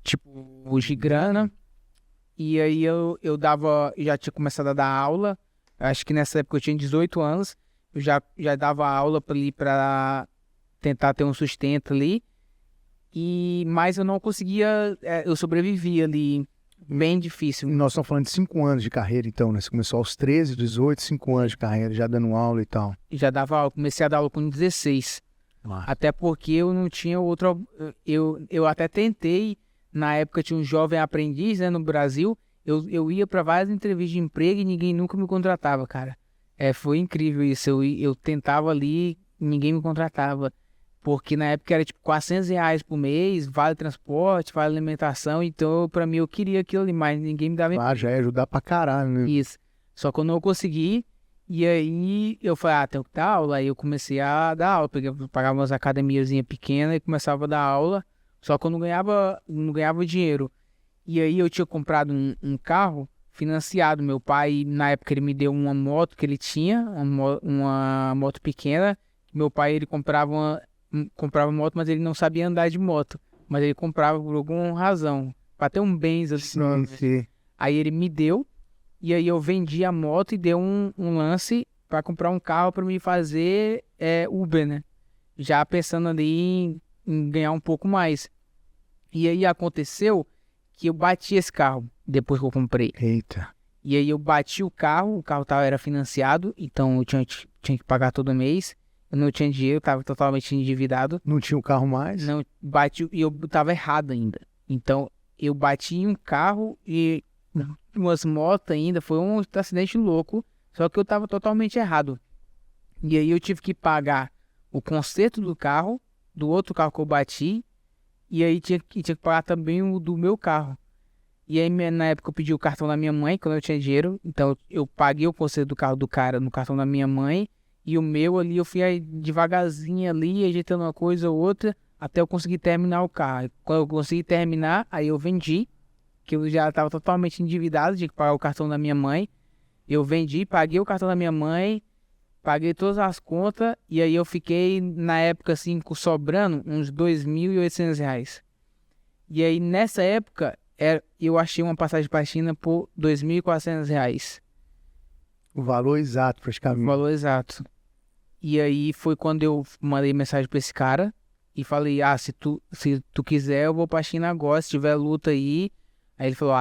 tipo, de grana. E aí já tinha começado a dar aula. Acho que nessa época eu tinha 18 anos. Eu já dava aula pra tentar ter um sustento ali. Mas eu não conseguia, eu sobrevivi ali, bem difícil. Nós estamos falando de 5 anos de carreira, então, né? Você começou aos 13, 18, 5 anos de carreira, já dando aula e tal. Já dava aula, comecei a dar aula com 16. Até porque eu não tinha outra. Eu até tentei, na época tinha um jovem aprendiz, né, no Brasil. Eu ia para várias entrevistas de emprego e ninguém nunca me contratava, cara. Foi incrível isso. Eu tentava ali, ninguém me contratava. Porque na época era tipo R$ 400 por mês, vale transporte, vale alimentação. Então, pra mim, eu queria aquilo ali, mas ninguém me dava. Já ia ajudar pra caralho, né? Isso. Só que eu não consegui. E aí eu falei, tenho que dar aula. Aí eu comecei a dar aula. Pagava umas academiazinhas pequenas e começava a dar aula. Só que eu não ganhava dinheiro. E aí eu tinha comprado um carro financiado. Meu pai, na época, ele me deu uma moto que ele tinha, uma moto pequena. Meu pai, ele comprava moto, mas ele não sabia andar de moto. Mas ele comprava por alguma razão, para ter um Benz assim. Sim. Aí ele me deu, e aí eu vendi a moto e dei um lance pra comprar um carro pra me fazer Uber, né? Já pensando ali em ganhar um pouco mais. E aí aconteceu que eu bati esse carro depois que eu comprei. Eita. E aí eu bati o carro era financiado, então eu tinha que pagar todo mês. Eu não tinha dinheiro, eu tava totalmente endividado. Não tinha um carro mais? Não, bati e eu tava errado ainda. Então eu bati em um carro e umas motos ainda, foi um acidente louco, só que eu tava totalmente errado. E aí eu tive que pagar o conserto do carro, do outro carro que eu bati, e aí tinha que pagar também o do meu carro. E aí na época eu pedi o cartão da minha mãe, quando eu tinha dinheiro, então eu paguei o conserto do carro do cara no cartão da minha mãe, e o meu ali eu fui aí devagarzinho ali, ajeitando uma coisa ou outra, até eu conseguir terminar o carro. Quando eu consegui terminar, aí eu vendi, que eu já estava totalmente endividado, tinha que pagar o cartão da minha mãe. Eu vendi, paguei o cartão da minha mãe, paguei todas as contas, e aí eu fiquei, na época, assim, sobrando uns R$ 2.800. E aí, nessa época, eu achei uma passagem para a China por R$ 2.400. O valor exato, O praticamente. valor exato. E aí foi quando eu mandei mensagem para esse cara e falei, se tu quiser, eu vou pra China agora, se tiver luta aí. Aí ele falou,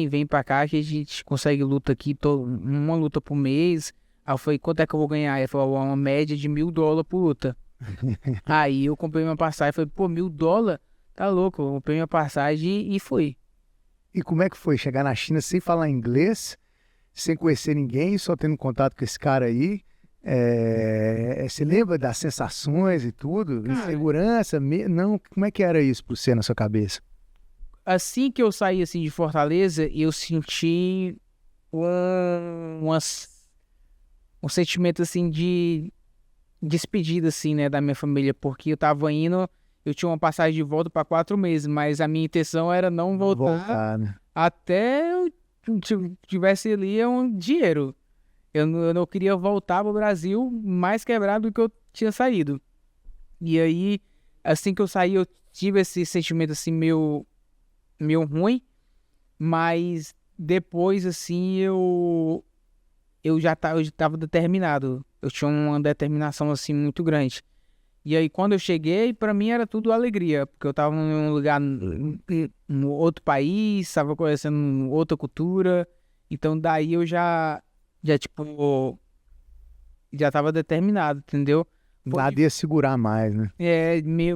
vem pra cá que a gente consegue luta aqui, uma luta por mês. Aí eu falei, quanto é que eu vou ganhar? Ele falou, uma média de $1.000 por luta. Aí eu comprei minha passagem, falei, pô, $1.000? Tá louco, eu comprei minha passagem e fui. E como é que foi chegar na China sem falar inglês, sem conhecer ninguém, só tendo contato com esse cara aí? Você lembra das sensações e tudo? Cara, Insegurança? Não, como é que era isso pra você na sua cabeça? Assim que eu saí assim, de Fortaleza, eu senti um sentimento assim de despedida assim, né, da minha família, porque eu tava indo, eu tinha uma passagem de volta para 4 meses, mas a minha intenção era não voltar Né? até eu tivesse ali um dinheiro. Eu não queria voltar pro Brasil mais quebrado do que eu tinha saído. E aí, assim que eu saí, eu tive esse sentimento assim meio ruim, mas depois assim eu já tava determinado. Eu tinha uma determinação assim muito grande. E aí quando eu cheguei, pra mim era tudo alegria, porque eu tava em um lugar, em outro país, tava conhecendo outra cultura. Então daí eu tipo, já tava determinado, entendeu? Nada ia segurar mais, né?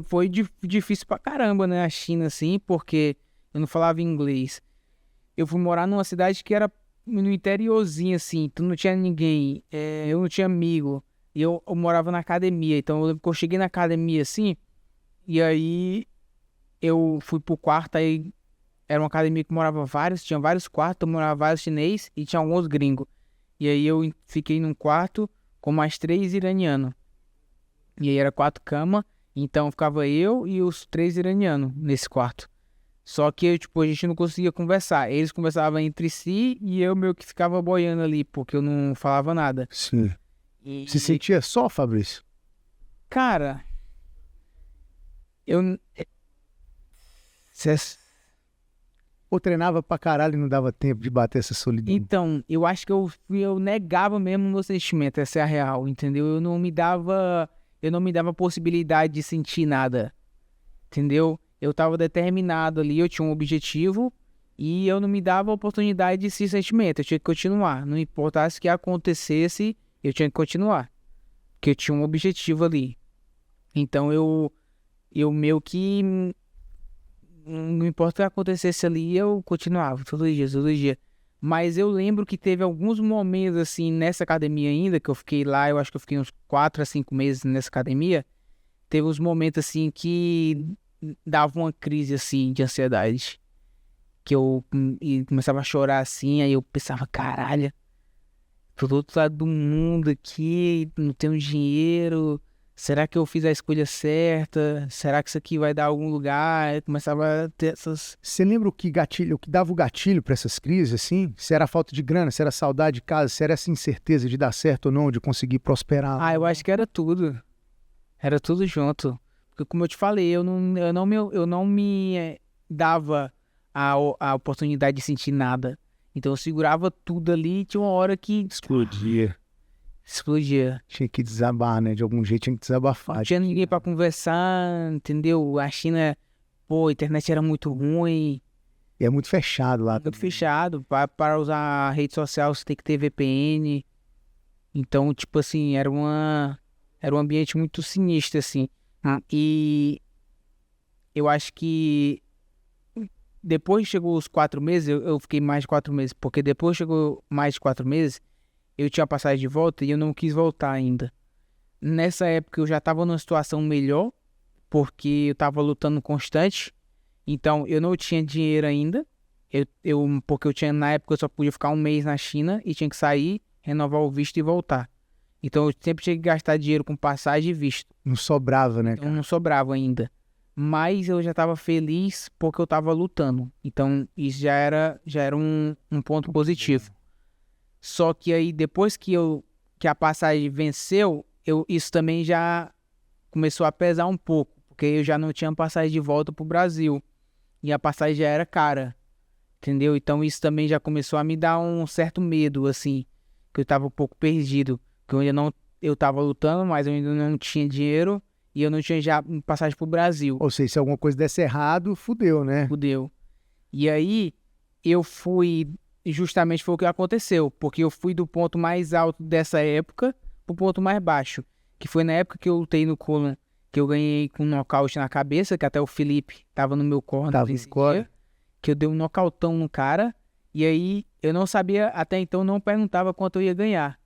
Foi difícil pra caramba, né, a China, assim, porque eu não falava inglês. Eu fui morar numa cidade que era no interiorzinho, assim, então não tinha ninguém, eu não tinha amigo, e eu morava na academia, então eu lembro que eu cheguei na academia, assim, e aí eu fui pro quarto, aí era uma academia que tinha vários quartos, morava vários chinês e tinha alguns gringos. E aí eu fiquei num quarto com mais 3 iranianos. E aí era 4 camas, então ficava eu e os 3 iranianos nesse quarto. Só que, tipo, a gente não conseguia conversar. Eles conversavam entre si e eu meio que ficava boiando ali, porque eu não falava nada. Sim. E, Se sentia só, Fabrício? cara, eu... Ou treinava pra caralho e não dava tempo de bater essa solidão? Então, eu acho que eu negava mesmo o meu sentimento, essa é a real, entendeu? Eu não me dava possibilidade de sentir nada, entendeu? Eu tava determinado ali, eu tinha um objetivo e eu não me dava a oportunidade de sentir sentimento, eu tinha que continuar. Não importasse o que acontecesse, eu tinha que continuar, porque eu tinha um objetivo ali. Então eu meio que, não importa o que acontecesse ali, eu continuava, todo dia. Mas eu lembro que teve alguns momentos, assim, nessa academia ainda, que eu fiquei lá, eu acho que eu fiquei uns 4 a 5 meses nessa academia, teve uns momentos, assim, que dava uma crise, assim, de ansiedade. Que eu começava a chorar, assim, aí eu pensava, caralho, tô do outro lado do mundo aqui, não tenho dinheiro... Será que eu fiz a escolha certa? Será que isso aqui vai dar algum lugar? Eu começava a ter essas... Você lembra o que dava o gatilho para essas crises, assim? Se era falta de grana, se era saudade de casa, se era essa incerteza de dar certo ou não, de conseguir prosperar? eu acho que era tudo. Era tudo junto. Porque como eu te falei, eu não me dava a oportunidade de sentir nada. Então eu segurava tudo ali e tinha uma hora que... Explodia. explodia. Tinha que desabar, né? De algum jeito tinha que desabafar. Não tinha ninguém pra conversar, entendeu? A China, pô, a internet era muito ruim, E é muito fechado lá. muito fechado. Para usar a rede social você tem que ter VPN. Então, tipo assim, era um ambiente muito sinistro, assim. E eu acho que depois chegou os 4 meses, eu fiquei mais de 4 meses, porque depois chegou mais de 4 meses, eu tinha passagem de volta e eu não quis voltar ainda. Nessa época eu já estava numa situação melhor, porque eu estava lutando constante, então eu não tinha dinheiro ainda, porque eu tinha, na época eu só podia ficar um mês na China e tinha que sair, renovar o visto e voltar. Então eu sempre tinha que gastar dinheiro com passagem e visto. Não sobrava, né, Então cara? não sobrava ainda. Mas eu já estava feliz porque eu estava lutando. Então isso já era um ponto positivo. Só que aí depois que a passagem venceu, isso também já começou a pesar um pouco, porque eu já não tinha passagem de volta pro Brasil e a passagem já era cara, entendeu? Então isso também já começou a me dar um certo medo, assim, que eu estava um pouco perdido, que eu ainda não, eu estava lutando, mas eu ainda não tinha dinheiro e eu não tinha já passagem pro Brasil. Ou seja, se alguma coisa desse errado, fudeu, né? Fudeu. E aí eu fui, justamente foi o que aconteceu, porque eu fui do ponto mais alto dessa época pro ponto mais baixo, que foi na época que eu lutei no Conan, que eu ganhei com um nocaute na cabeça, que até o Felipe tava no meu corner Tava nesse no corner. dia, que eu dei um nocautão no cara, e aí eu não sabia, até então não perguntava quanto eu ia ganhar.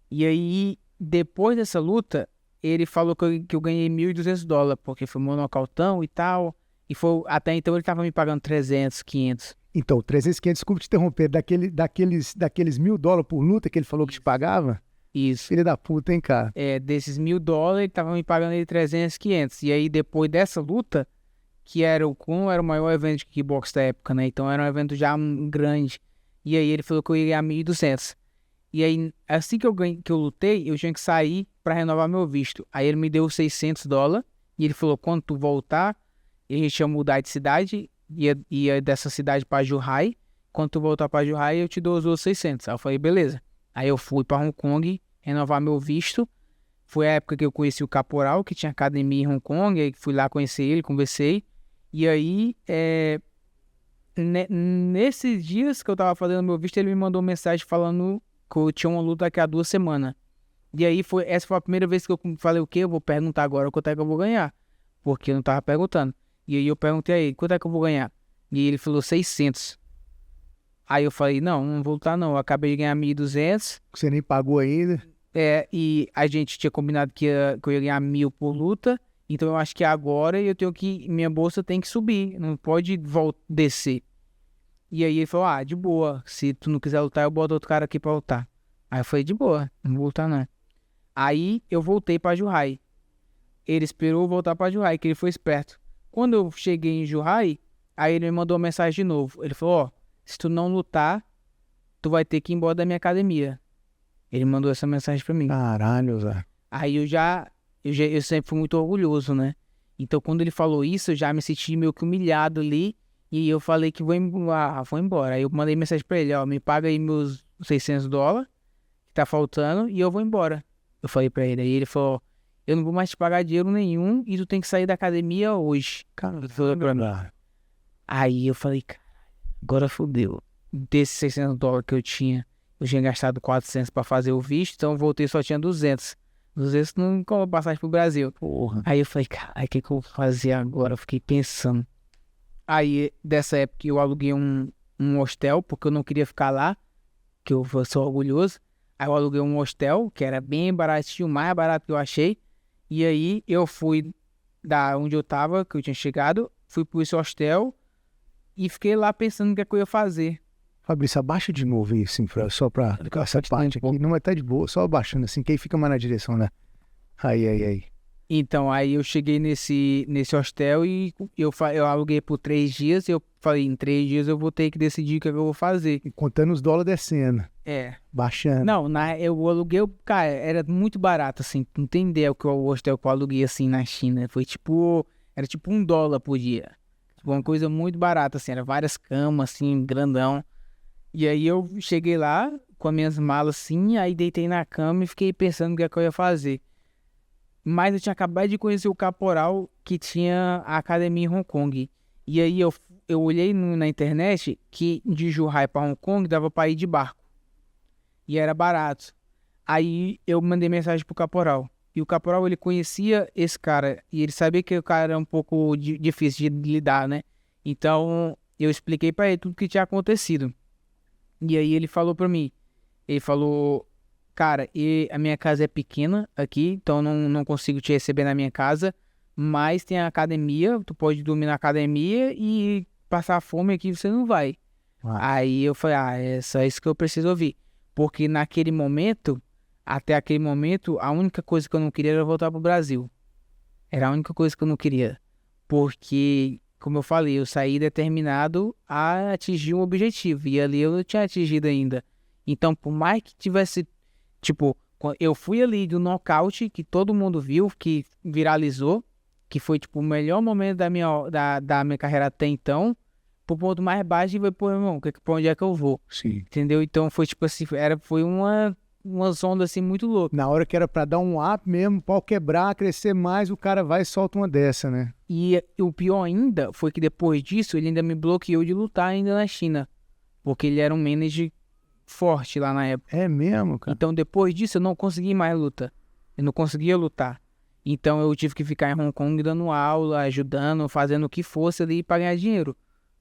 E aí, depois dessa luta, ele falou que eu ganhei $1.200, porque foi meu nocautão e tal, e foi, até então ele tava me pagando 300, 500. Então, 300, 500, desculpa te interromper, daqueles $1.000 por luta que ele falou que te pagava? Isso. Filha da puta, hein, cara? Desses $1.000, ele tava me pagando ele 300, 500. E aí, depois dessa luta, que era como era o maior evento de kickbox da época, né? Então era um evento já grande. E aí ele falou que eu ia ganhar 1.200. E aí, assim que eu lutei, eu tinha que sair pra renovar meu visto. Aí ele me deu $600 e ele falou, quando tu voltar, e a gente ia mudar de cidade, ia dessa cidade pra Zhuhai. Quando tu voltar pra Zhuhai, eu te dou os outros 600. Aí eu falei, beleza. Aí eu fui pra Hong Kong renovar meu visto. Foi a época que eu conheci o Caporal, que tinha academia em Hong Kong. Aí fui lá conhecer ele, conversei. E aí, nesses dias que eu tava fazendo meu visto, ele me mandou mensagem falando que eu tinha uma luta daqui a 2 semanas. E aí, essa foi a primeira vez que eu falei o quê? Eu vou perguntar agora quanto é que eu vou ganhar. Porque eu não tava perguntando. E aí eu perguntei a ele, quanto é que eu vou ganhar? E ele falou 600. Aí eu falei, não vou lutar não. Eu acabei de ganhar 1.200. Você nem pagou ainda. E a gente tinha combinado que eu ia ganhar 1.000 por luta. Então eu acho que agora minha bolsa tem que subir. Não pode descer. E aí ele falou, de boa. Se tu não quiser lutar, eu boto outro cara aqui pra lutar. Aí eu falei, de boa, não vou lutar não. Aí eu voltei pra Zhuhai. Ele esperou eu voltar pra Zhuhai, que ele foi esperto. Quando eu cheguei em Zhuhai, aí ele me mandou uma mensagem de novo. Ele falou, se tu não lutar, tu vai ter que ir embora da minha academia. Ele mandou essa mensagem pra mim. Caralho, Zé. Aí eu sempre fui muito orgulhoso, né? Então quando ele falou isso, eu já me senti meio que humilhado ali. E eu falei que vou embora. Aí eu mandei mensagem pra ele, me paga aí meus $600, que tá faltando, e eu vou embora. Eu falei pra ele. Aí ele falou, eu não vou mais te pagar dinheiro nenhum e tu tem que sair da academia hoje. Cara, Aí eu falei, cara, agora fodeu. Desses $600 que eu tinha gastado 400 pra fazer o visto, então eu voltei só tinha 200. 200 não como passagem pro Brasil. porra. Aí eu falei, cara, o que eu vou fazer agora? Eu fiquei pensando. Aí, dessa época, eu aluguei um hostel, porque eu não queria ficar lá, que eu sou orgulhoso. Aí eu aluguei um hostel, que era bem baratinho, o mais barato que eu achei. E aí, eu fui da onde eu tava, que eu tinha chegado, fui pro esse hostel e fiquei lá pensando o que é que eu ia fazer. Fabrício, abaixa de novo isso, só pra essa parte aqui. Não, mas tá de boa, só abaixando assim, que aí fica mais na direção, né? Aí. Então, aí eu cheguei nesse hostel e eu aluguei por 3 dias e eu falei, em 3 dias eu vou ter que decidir o que é que eu vou fazer. E contando os dólares descendo, baixando. Não, eu aluguei, cara, era muito barato, assim, não tem ideia o hostel que eu aluguei, assim, na China. Era tipo $1 por dia. Tipo, uma coisa muito barata, assim, era várias camas, assim, grandão. E aí eu cheguei lá, com as minhas malas assim, aí deitei na cama e fiquei pensando o que é que eu ia fazer. Mas eu tinha acabado de conhecer o caporal que tinha a academia em Hong Kong. E aí eu olhei na internet que de Zhuhai para Hong Kong dava para ir de barco. E era barato. Aí eu mandei mensagem pro caporal. E o caporal, ele conhecia esse cara. E ele sabia que o cara era um pouco difícil de lidar, né? Então eu expliquei para ele tudo que tinha acontecido. E aí ele falou para mim. Ele falou... Cara, a minha casa é pequena aqui, então eu não consigo te receber na minha casa, mas tem a academia, tu pode dormir na academia e passar fome aqui você não vai. Aí eu falei, é só isso que eu preciso ouvir. Porque naquele momento, até aquele momento, a única coisa que eu não queria era voltar pro Brasil. Era a única coisa que eu não queria. Porque, como eu falei, eu saí determinado a atingir um objetivo, e ali eu não tinha atingido ainda. Então, por mais que tivesse... Tipo, eu fui ali do nocaute que todo mundo viu, que viralizou, que foi tipo o melhor momento da minha carreira até então, pro ponto mais baixo e foi, pô, irmão, pra onde é que eu vou? Sim. Entendeu? Então foi tipo assim, foi uma onda assim muito louca. Na hora que era pra dar um up mesmo, pau quebrar, crescer mais, o cara vai e solta uma dessa, né? E o pior ainda foi que depois disso ele ainda me bloqueou de lutar ainda na China, porque ele era um manager forte lá na época. É mesmo, cara? Então depois disso eu não consegui mais luta. Eu não conseguia lutar. Então eu tive que ficar em Hong Kong dando aula, ajudando, fazendo o que fosse ali para ganhar dinheiro.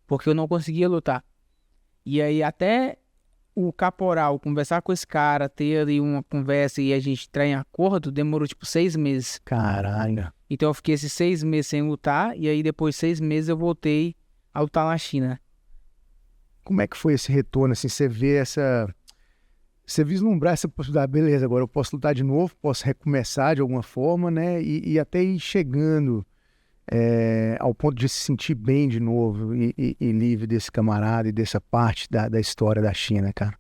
Porque eu não conseguia lutar. E aí até o caporal conversar com esse cara, ter ali uma conversa e a gente entrar em acordo, demorou tipo 6 meses. Caralho. Então eu fiquei esses 6 meses sem lutar e aí depois de 6 meses eu voltei a lutar na China. Como é que foi esse retorno, assim, você vê essa... Você vislumbrar essa possibilidade, beleza, agora eu posso lutar de novo, posso recomeçar de alguma forma, né, e até ir chegando ao ponto de se sentir bem de novo e livre desse camarada e dessa parte da história da China, cara.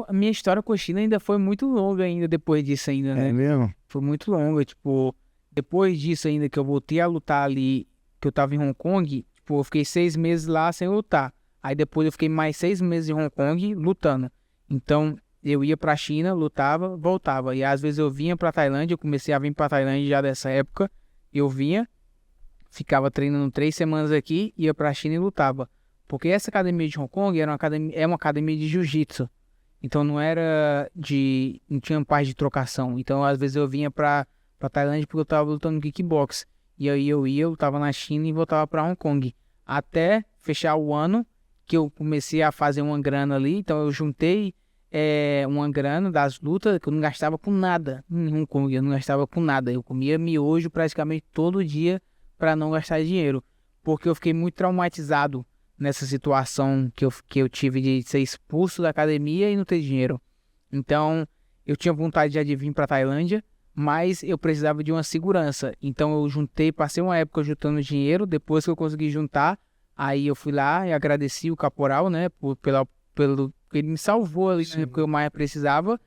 A minha história com a China ainda foi muito longa ainda depois disso ainda, né? É mesmo? Foi muito longa, tipo, depois disso ainda que eu voltei a lutar ali, que eu tava em Hong Kong, tipo, eu fiquei 6 meses lá sem lutar. Aí depois eu fiquei mais 6 meses em Hong Kong lutando. Então, eu ia pra China, lutava, voltava. E às vezes eu vinha pra Tailândia, eu comecei a vir pra Tailândia já dessa época. Eu vinha, ficava treinando 3 semanas aqui, ia pra China e lutava. Porque essa academia de Hong Kong é uma academia de jiu-jitsu. Então não tinha parte de trocação. Então às vezes eu vinha pra Tailândia porque eu tava lutando kickbox. E aí eu lutava na China e voltava pra Hong Kong. Até fechar o ano, que eu comecei a fazer uma grana ali, então eu juntei uma grana das lutas, que eu não gastava com nada em Hong Kong, eu não gastava com nada, eu comia miojo praticamente todo dia para não gastar dinheiro, porque eu fiquei muito traumatizado nessa situação que eu tive de ser expulso da academia e não ter dinheiro. Então eu tinha vontade já de vir para Tailândia, mas eu precisava de uma segurança, então eu passei uma época juntando dinheiro, depois que eu consegui juntar, aí eu fui lá e agradeci o caporal, né, pelo ele me salvou ali, né, porque eu mais precisava.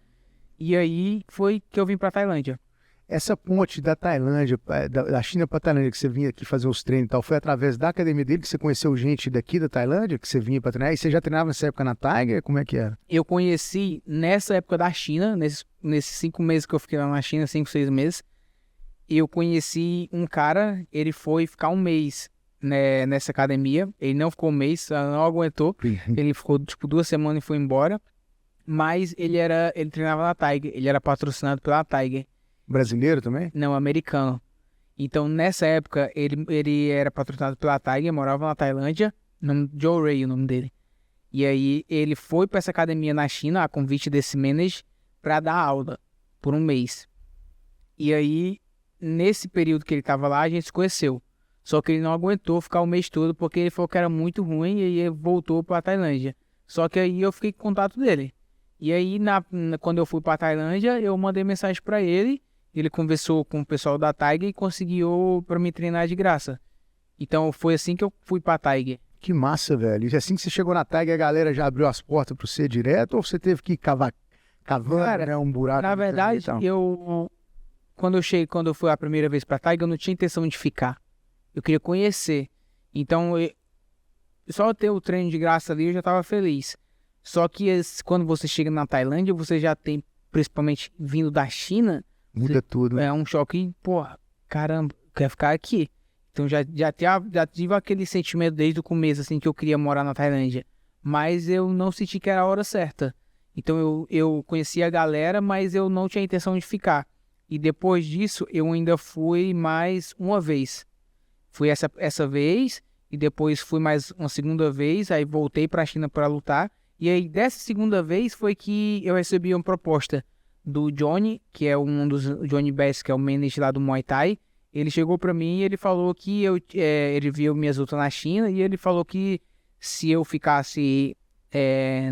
E aí foi que eu vim pra Tailândia. Essa ponte da Tailândia, da China pra Tailândia, que você vinha aqui fazer os treinos e tal, foi através da academia dele que você conheceu gente daqui da Tailândia, que você vinha pra treinar? E você já treinava nessa época na Tiger? Como é que era? Eu conheci nessa época da China, nesses 5 meses que eu fiquei lá na China, 5, 6 meses, eu conheci um cara, ele foi ficar um mês, né, nessa academia. Ele não ficou um mês, não aguentou. Ele ficou tipo 2 semanas e foi embora. Mas ele treinava na Tiger. Ele era patrocinado pela Tiger. Brasileiro também? Não, americano. Então nessa época ele era patrocinado pela Tiger, morava na Tailândia. Joe Ray, o nome dele. E aí ele foi para essa academia na China, a convite desse manager, para dar aula por um mês. E aí nesse período que ele estava lá, a gente se conheceu. Só que ele não aguentou ficar o mês todo porque ele falou que era muito ruim e aí ele voltou para a Tailândia. Só que aí eu fiquei com contato dele. E aí, quando eu fui para a Tailândia, eu mandei mensagem para ele. Ele conversou com o pessoal da Tiger e conseguiu para me treinar de graça. Então foi assim que eu fui para a Tiger. Que massa, velho. E assim que você chegou na Tiger, a galera já abriu as portas para você direto ou você teve que ir cavando, Cara, né, um buraco? Na verdade, quando eu fui a primeira vez para a Tiger, eu não tinha intenção de ficar. Eu queria conhecer. Então, só ter o treino de graça ali, eu já estava feliz. Só que quando você chega na Tailândia, você já tem, principalmente vindo da China, Muda tudo, né? é um choque, porra, caramba, quer ficar aqui. Então já tive aquele sentimento desde o começo, assim, que eu queria morar na Tailândia. Mas eu não senti que era a hora certa. Então eu conhecia a galera, mas eu não tinha intenção de ficar. E depois disso, eu ainda fui mais uma vez. Fui essa vez, e depois fui mais uma segunda vez, aí voltei pra China para lutar. E aí, dessa segunda vez, foi que eu recebi uma proposta do Johnny, que é um dos... Johnny Bass, que é o manager lá do Muay Thai. Ele chegou pra mim e ele falou que ele viu minhas lutas na China, e ele falou que se eu ficasse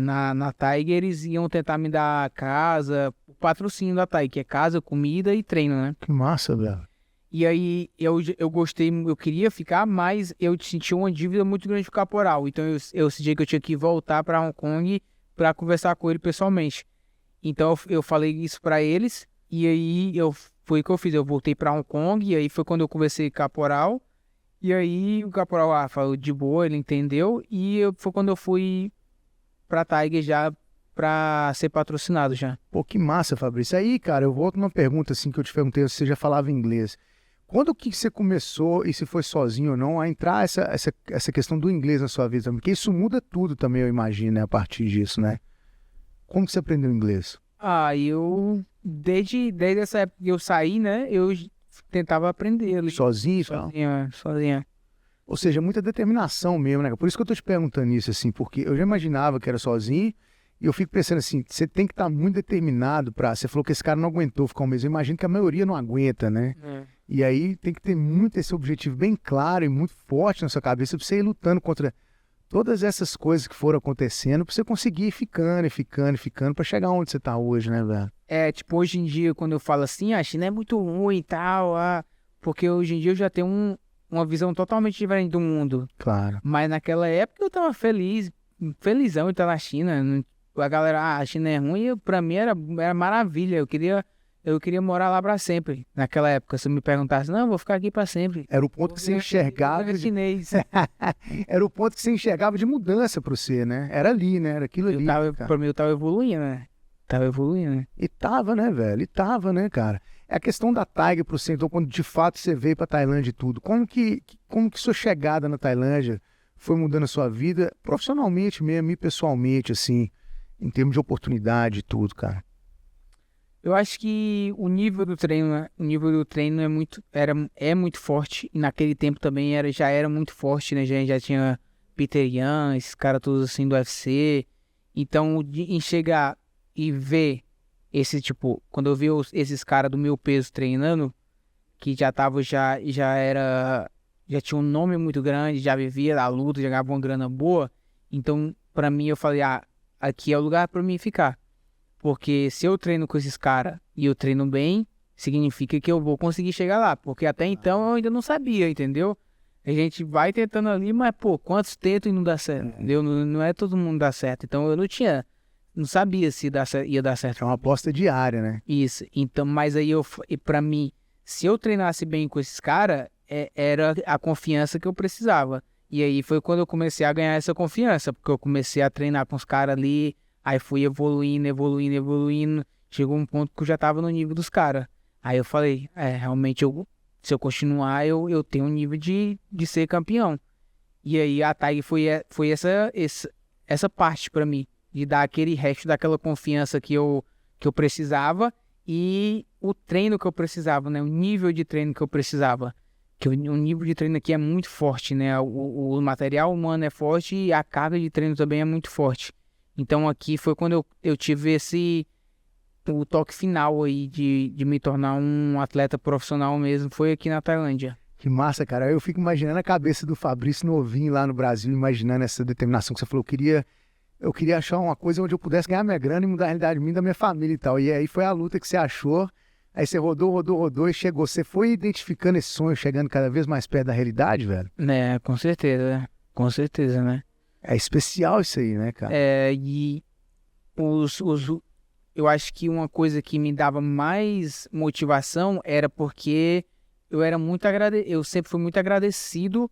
na Tiger, eles iam tentar me dar casa, o patrocínio da Tiger, que é casa, comida e treino, né? Que massa, velho. E aí eu gostei, eu queria ficar, mas eu senti uma dívida muito grande com o caporal. Então eu senti que eu tinha que voltar para Hong Kong para conversar com ele pessoalmente. Então eu falei isso para eles, e aí foi o que eu fiz. Eu voltei para Hong Kong, e aí foi quando eu conversei com o caporal. E aí o caporal falou de boa, ele entendeu. E foi quando eu fui pra Tiger já pra ser patrocinado já. Pô, que massa, Fabrício. Aí, cara, eu volto numa pergunta assim que eu te perguntei se você já falava inglês. Quando que você começou, e se foi sozinho ou não, a entrar essa questão do inglês na sua vida também? Porque isso muda tudo também, eu imagino, né, a partir disso, né? Como que você aprendeu inglês? Eu, desde essa época que eu saí, né, eu tentava aprender ali. Sozinho e tal? Sozinha. Ou seja, muita determinação mesmo, né? Por isso que eu tô te perguntando isso, assim, porque eu já imaginava que era sozinho, e eu fico pensando assim, você tem que estar muito determinado pra... Você falou que esse cara não aguentou ficar um mês, eu imagino que a maioria não aguenta, né? E aí tem que ter muito esse objetivo bem claro e muito forte na sua cabeça pra você ir lutando contra todas essas coisas que foram acontecendo, pra você conseguir ir ficando e ficando e ficando pra chegar onde você tá hoje, né, velho? Tipo, hoje em dia, quando eu falo assim, a China é muito ruim e tal, porque hoje em dia eu já tenho uma visão totalmente diferente do mundo. Claro. Mas naquela época eu tava felizão de estar na China. A galera, a China é ruim, pra mim era maravilha. Eu queria morar lá pra sempre. Naquela época, se me perguntasse, não, eu vou ficar aqui pra sempre. Era o ponto que você enxergava. Chinês. Era o ponto que você enxergava de mudança pra você, né? Era ali, né? Era aquilo ali. Pra mim, eu tava evoluindo, né? E tava, né, velho? E tava, né, cara? É a questão da Tiger pro você, então, quando de fato você veio pra Tailândia e tudo. Como que sua chegada na Tailândia foi mudando a sua vida, profissionalmente mesmo e pessoalmente, assim, em termos de oportunidade e tudo, cara? Eu acho que o nível do treino, né? O nível do treino é muito forte. E naquele tempo também já era muito forte, né? Já tinha Peter Yan, esses caras todos assim do UFC. Então, em chegar e ver esse tipo, quando eu vi esses caras do meu peso treinando, que já tinha um nome muito grande, já vivia da luta, já ganhava uma grana boa. Então, pra mim, eu falei, aqui é o lugar pra mim ficar. Porque se eu treino com esses caras e eu treino bem, significa que eu vou conseguir chegar lá. Porque até então eu ainda não sabia, entendeu? A gente vai tentando ali, mas, pô, quantos tentam e não dá certo, entendeu? Não é todo mundo dá certo. Então eu não sabia se ia dar certo. É uma aposta diária, né? Isso. Então, mas aí pra mim, se eu treinasse bem com esses caras, era a confiança que eu precisava. E aí foi quando eu comecei a ganhar essa confiança, porque eu comecei a treinar com os caras ali. Aí fui evoluindo. Chegou um ponto que eu já tava no nível dos caras. Aí eu falei, realmente, se eu continuar, eu tenho um nível de ser campeão. E aí a Tiger foi essa parte pra mim, de dar aquele resto daquela confiança que eu precisava e o treino que eu precisava, né? O nível de treino que eu precisava. Que o nível de treino aqui é muito forte, né? O material humano é forte e a carga de treino também é muito forte. Então aqui foi quando eu tive o toque final aí de me tornar um atleta profissional mesmo, foi aqui na Tailândia. Que massa, cara. Eu fico imaginando a cabeça do Fabrício novinho lá no Brasil, imaginando essa determinação que você falou. Eu queria achar uma coisa onde eu pudesse ganhar minha grana e mudar a realidade minha, da minha família e tal. E aí foi a luta que você achou, aí você rodou e chegou. Você foi identificando esse sonho, chegando cada vez mais perto da realidade, velho? Com certeza, né? É especial isso aí, né, cara? E eu acho que uma coisa que me dava mais motivação era porque eu sempre fui muito agradecido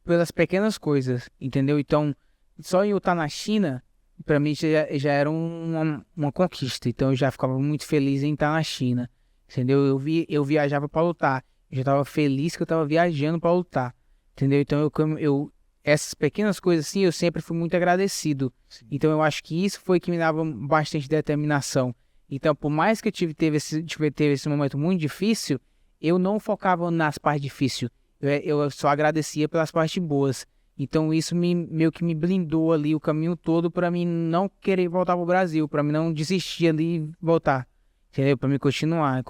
pelas pequenas coisas, entendeu? Então, só eu estar na China pra mim já era uma conquista. Então eu já ficava muito feliz em estar na China, entendeu? Eu viajava pra lutar. Eu já tava feliz que eu tava viajando pra lutar, entendeu? Então essas pequenas coisas assim, eu sempre fui muito agradecido. Sim. Então eu acho que isso foi que me dava bastante determinação. Então, por mais que teve esse momento muito difícil, eu não focava nas partes difíceis. Eu só agradecia pelas partes boas. Então isso meio que me blindou ali o caminho todo para mim não querer voltar pro Brasil, para mim não desistir ali e voltar. Entendeu? Para mim continuar.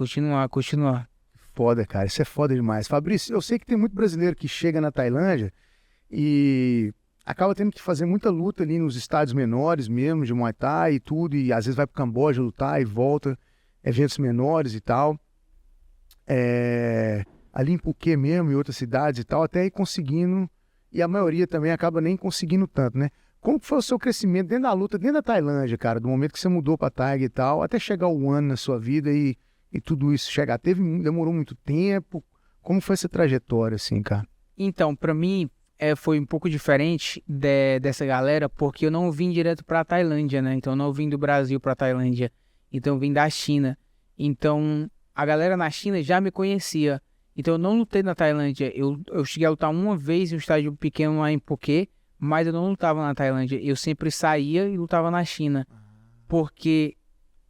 Foda, cara. Isso é foda demais. Fabrício, eu sei que tem muito brasileiro que chega na Tailândia e acaba tendo que fazer muita luta ali nos estádios menores mesmo, de Muay Thai e tudo, e às vezes vai pro Camboja lutar e volta, eventos menores e tal. Ali em Phuket mesmo, em outras cidades e tal, até ir conseguindo, e a maioria também acaba nem conseguindo tanto, né? Como que foi o seu crescimento dentro da luta, dentro da Tailândia, cara, do momento que você mudou pra Tiger e tal, até chegar o ano na sua vida e tudo isso chegar? Demorou muito tempo? Como foi essa trajetória, assim, cara? Então, para mim, foi um pouco diferente dessa galera, porque eu não vim direto pra Tailândia, né? Então, eu não vim do Brasil pra Tailândia. Então, eu vim da China. Então, a galera na China já me conhecia. Então, eu não lutei na Tailândia. Eu cheguei a lutar uma vez em um estádio pequeno lá em Phuket, mas eu não lutava na Tailândia. Eu sempre saía e lutava na China. Porque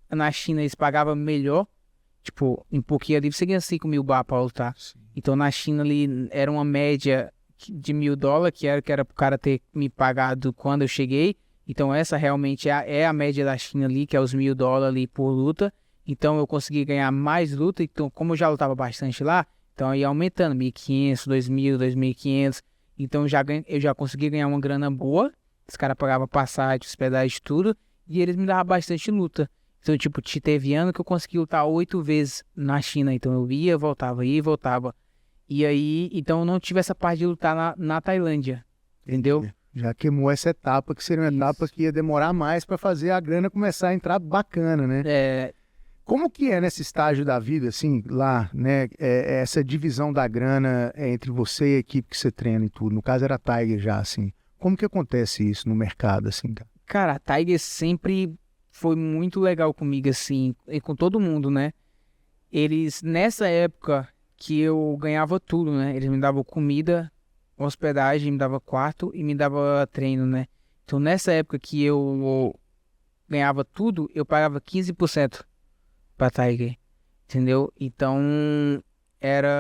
na China eles pagavam melhor. Tipo, em Phuket ali você ganha 5 mil baht pra lutar. Sim. Então, na China ali era uma média de $1.000, que era pro cara ter me pagado quando eu cheguei. Então essa realmente é a média da China ali, que é os $1.000 ali por luta. Então eu consegui ganhar mais luta. Então, como eu já lutava bastante lá, então ia aumentando 1.500, 2.000, 2.500. Então eu já consegui ganhar uma grana boa. Os caras pagavam passagem, hospedagem, tudo. E eles me davam bastante luta. Então, tipo, teve ano que eu consegui lutar 8 vezes na China. Então eu ia, voltava, ia e voltava. E aí, então eu não tive essa parte de lutar na Tailândia, entendeu? Já queimou essa etapa, que seria uma etapa que ia demorar mais para fazer a grana começar a entrar bacana, né? Como que é nesse estágio da vida, assim, lá, né? Essa divisão da grana entre você e a equipe que você treina e tudo. No caso era a Tiger já, assim. Como que acontece isso no mercado, assim, cara? Cara, a Tiger sempre foi muito legal comigo, assim, e com todo mundo, né? Eles, nessa época que eu ganhava tudo, né? Eles me davam comida, hospedagem, me davam quarto e me davam treino, né? Então, nessa época que eu ganhava tudo, eu pagava 15% pra Tiger, entendeu? Então, é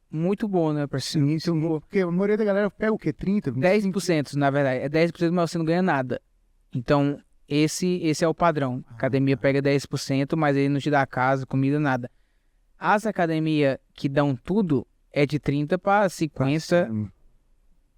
muito bom, né? Pra ser muito bom. Porque a maioria da galera pega o quê? 30%? 10%, na verdade. É 10%, mas você não ganha nada. Então, esse é o padrão. A academia pega 10%, mas ele não te dá casa, comida, nada. As academias que dão tudo é de 30 para 50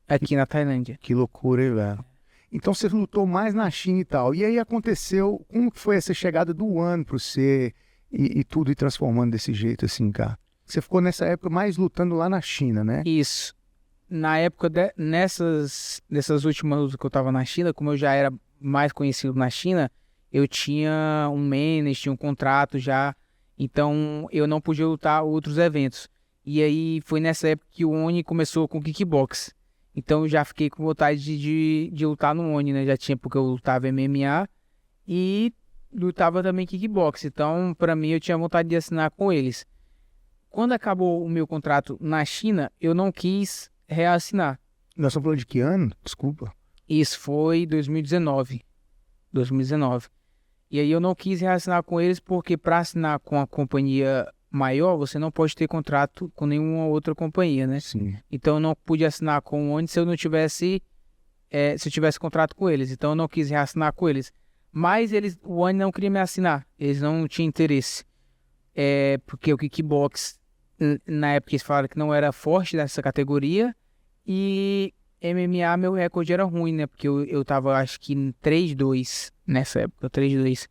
aqui na Tailândia. Que loucura, hein, velho? Então você lutou mais na China e tal. E aí aconteceu, como que foi essa chegada do ano para você e tudo e transformando desse jeito assim, cara? Você ficou nessa época mais lutando lá na China, né? Isso. Na época, nessas últimas lutas que eu tava na China, como eu já era mais conhecido na China, eu tinha um management, tinha um contrato já, então eu não podia lutar outros eventos. E aí foi nessa época que o ONI começou com kickbox. Então eu já fiquei com vontade de lutar no ONI, né? Já tinha, porque eu lutava MMA e lutava também kickbox. Então, pra mim, eu tinha vontade de assinar com eles. Quando acabou o meu contrato na China, eu não quis reassinar. Nós estamos falando de que ano? Desculpa. Isso foi 2019. E aí eu não quis reassinar com eles porque para assinar com a companhia maior, você não pode ter contrato com nenhuma outra companhia, né? Sim. Então eu não pude assinar com o ONI se eu não tivesse se eu tivesse contrato com eles. Então eu não quis reassinar com eles. Mas o ONI não queria me assinar. Eles não tinham interesse. Porque o kickbox, na época eles falaram que não era forte nessa categoria. E MMA, meu recorde era ruim, né? Porque eu tava, acho que em 3-2 nessa época, 3-2.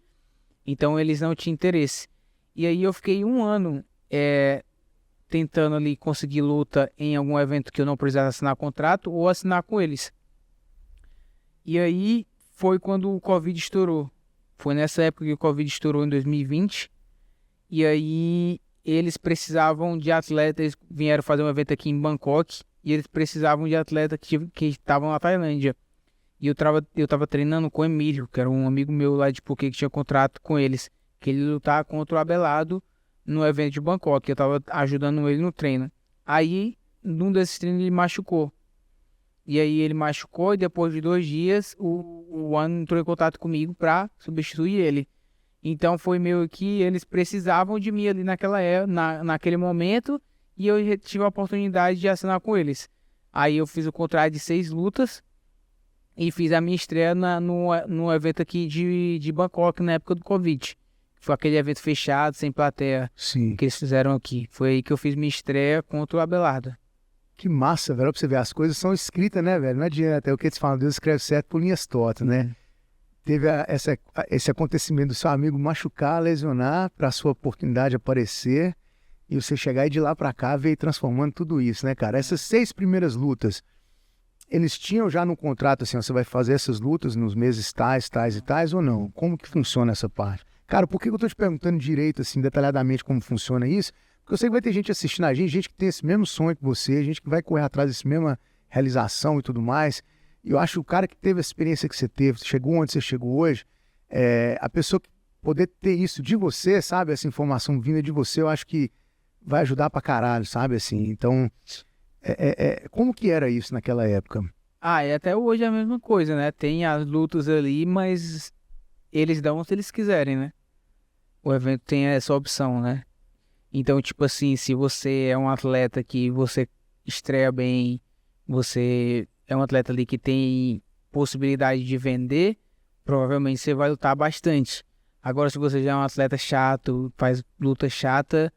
Então eles não tinham interesse. E aí eu fiquei um ano tentando ali conseguir luta em algum evento que eu não precisasse assinar contrato ou assinar com eles. E aí foi quando o Covid estourou. Foi nessa época que o Covid estourou em 2020. E aí eles precisavam de atletas, eles vieram fazer um evento aqui em Bangkok. E eles precisavam de atletas que estavam na Tailândia. E eu tava treinando com o Emílio, que era um amigo meu lá de Phuket que tinha contrato com eles, que ele lutava contra o Abelardo no evento de Bangkok, eu tava ajudando ele no treino. Aí, num desses treinos ele machucou. E aí ele machucou e depois de 2 dias o One entrou em contato comigo pra substituir ele. Então foi meio que eles precisavam de mim ali naquele momento e eu tive a oportunidade de assinar com eles. Aí eu fiz o contrato de 6 lutas e fiz a minha estreia no evento aqui de Bangkok na época do Covid. Foi aquele evento fechado, sem plateia, Sim. que eles fizeram aqui. Foi aí que eu fiz minha estreia contra o Abelardo. Que massa, velho. Pra você ver, as coisas são escritas, né, velho? Não adianta. É o que eles falam, Deus escreve certo por linhas tortas, né? Teve esse acontecimento do seu amigo machucar, lesionar, pra sua oportunidade aparecer, e você chegar e de lá pra cá veio transformando tudo isso, né, cara? Essas 6 primeiras lutas, eles tinham já no contrato, assim, ó, você vai fazer essas lutas nos meses tais, tais e tais, ou não? Como que funciona essa parte? Cara, por que eu tô te perguntando direito, assim, detalhadamente como funciona isso? Porque eu sei que vai ter gente assistindo a gente que tem esse mesmo sonho que você, gente que vai correr atrás dessa mesma realização e tudo mais. E eu acho que o cara que teve a experiência que você teve, chegou onde você chegou hoje, a pessoa que poder ter isso de você, sabe? Essa informação vinda de você, eu acho que vai ajudar pra caralho, sabe? Assim, então, como que era isso naquela época? Ah, e até hoje é a mesma coisa, né? Tem as lutas ali, mas eles dão se eles quiserem, né? O evento tem essa opção, né? Então, tipo assim, se você é um atleta que você estreia bem, você é um atleta ali que tem possibilidade de vender, provavelmente você vai lutar bastante. Agora, se você já é um atleta chato, faz luta chata,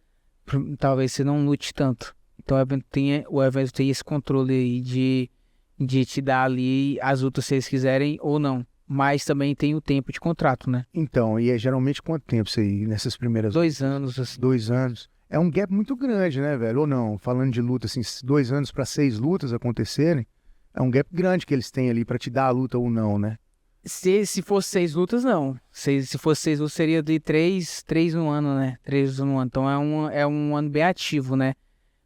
talvez você não lute tanto. Então o evento tem esse controle aí de te dar ali as lutas se eles quiserem ou não. Mas também tem o tempo de contrato, né? Então, e é geralmente quanto tempo isso aí, nessas primeiras 2 anos, assim. 2 anos? É um gap muito grande, né, velho? Ou não? Falando de luta, assim, 2 anos para 6 lutas acontecerem, é um gap grande que eles têm ali para te dar a luta ou não, né? Se fosse 6 lutas, não. Se fosse 6 lutas, seria de 3 no ano, né? 3 no ano. Então é um ano bem ativo, né?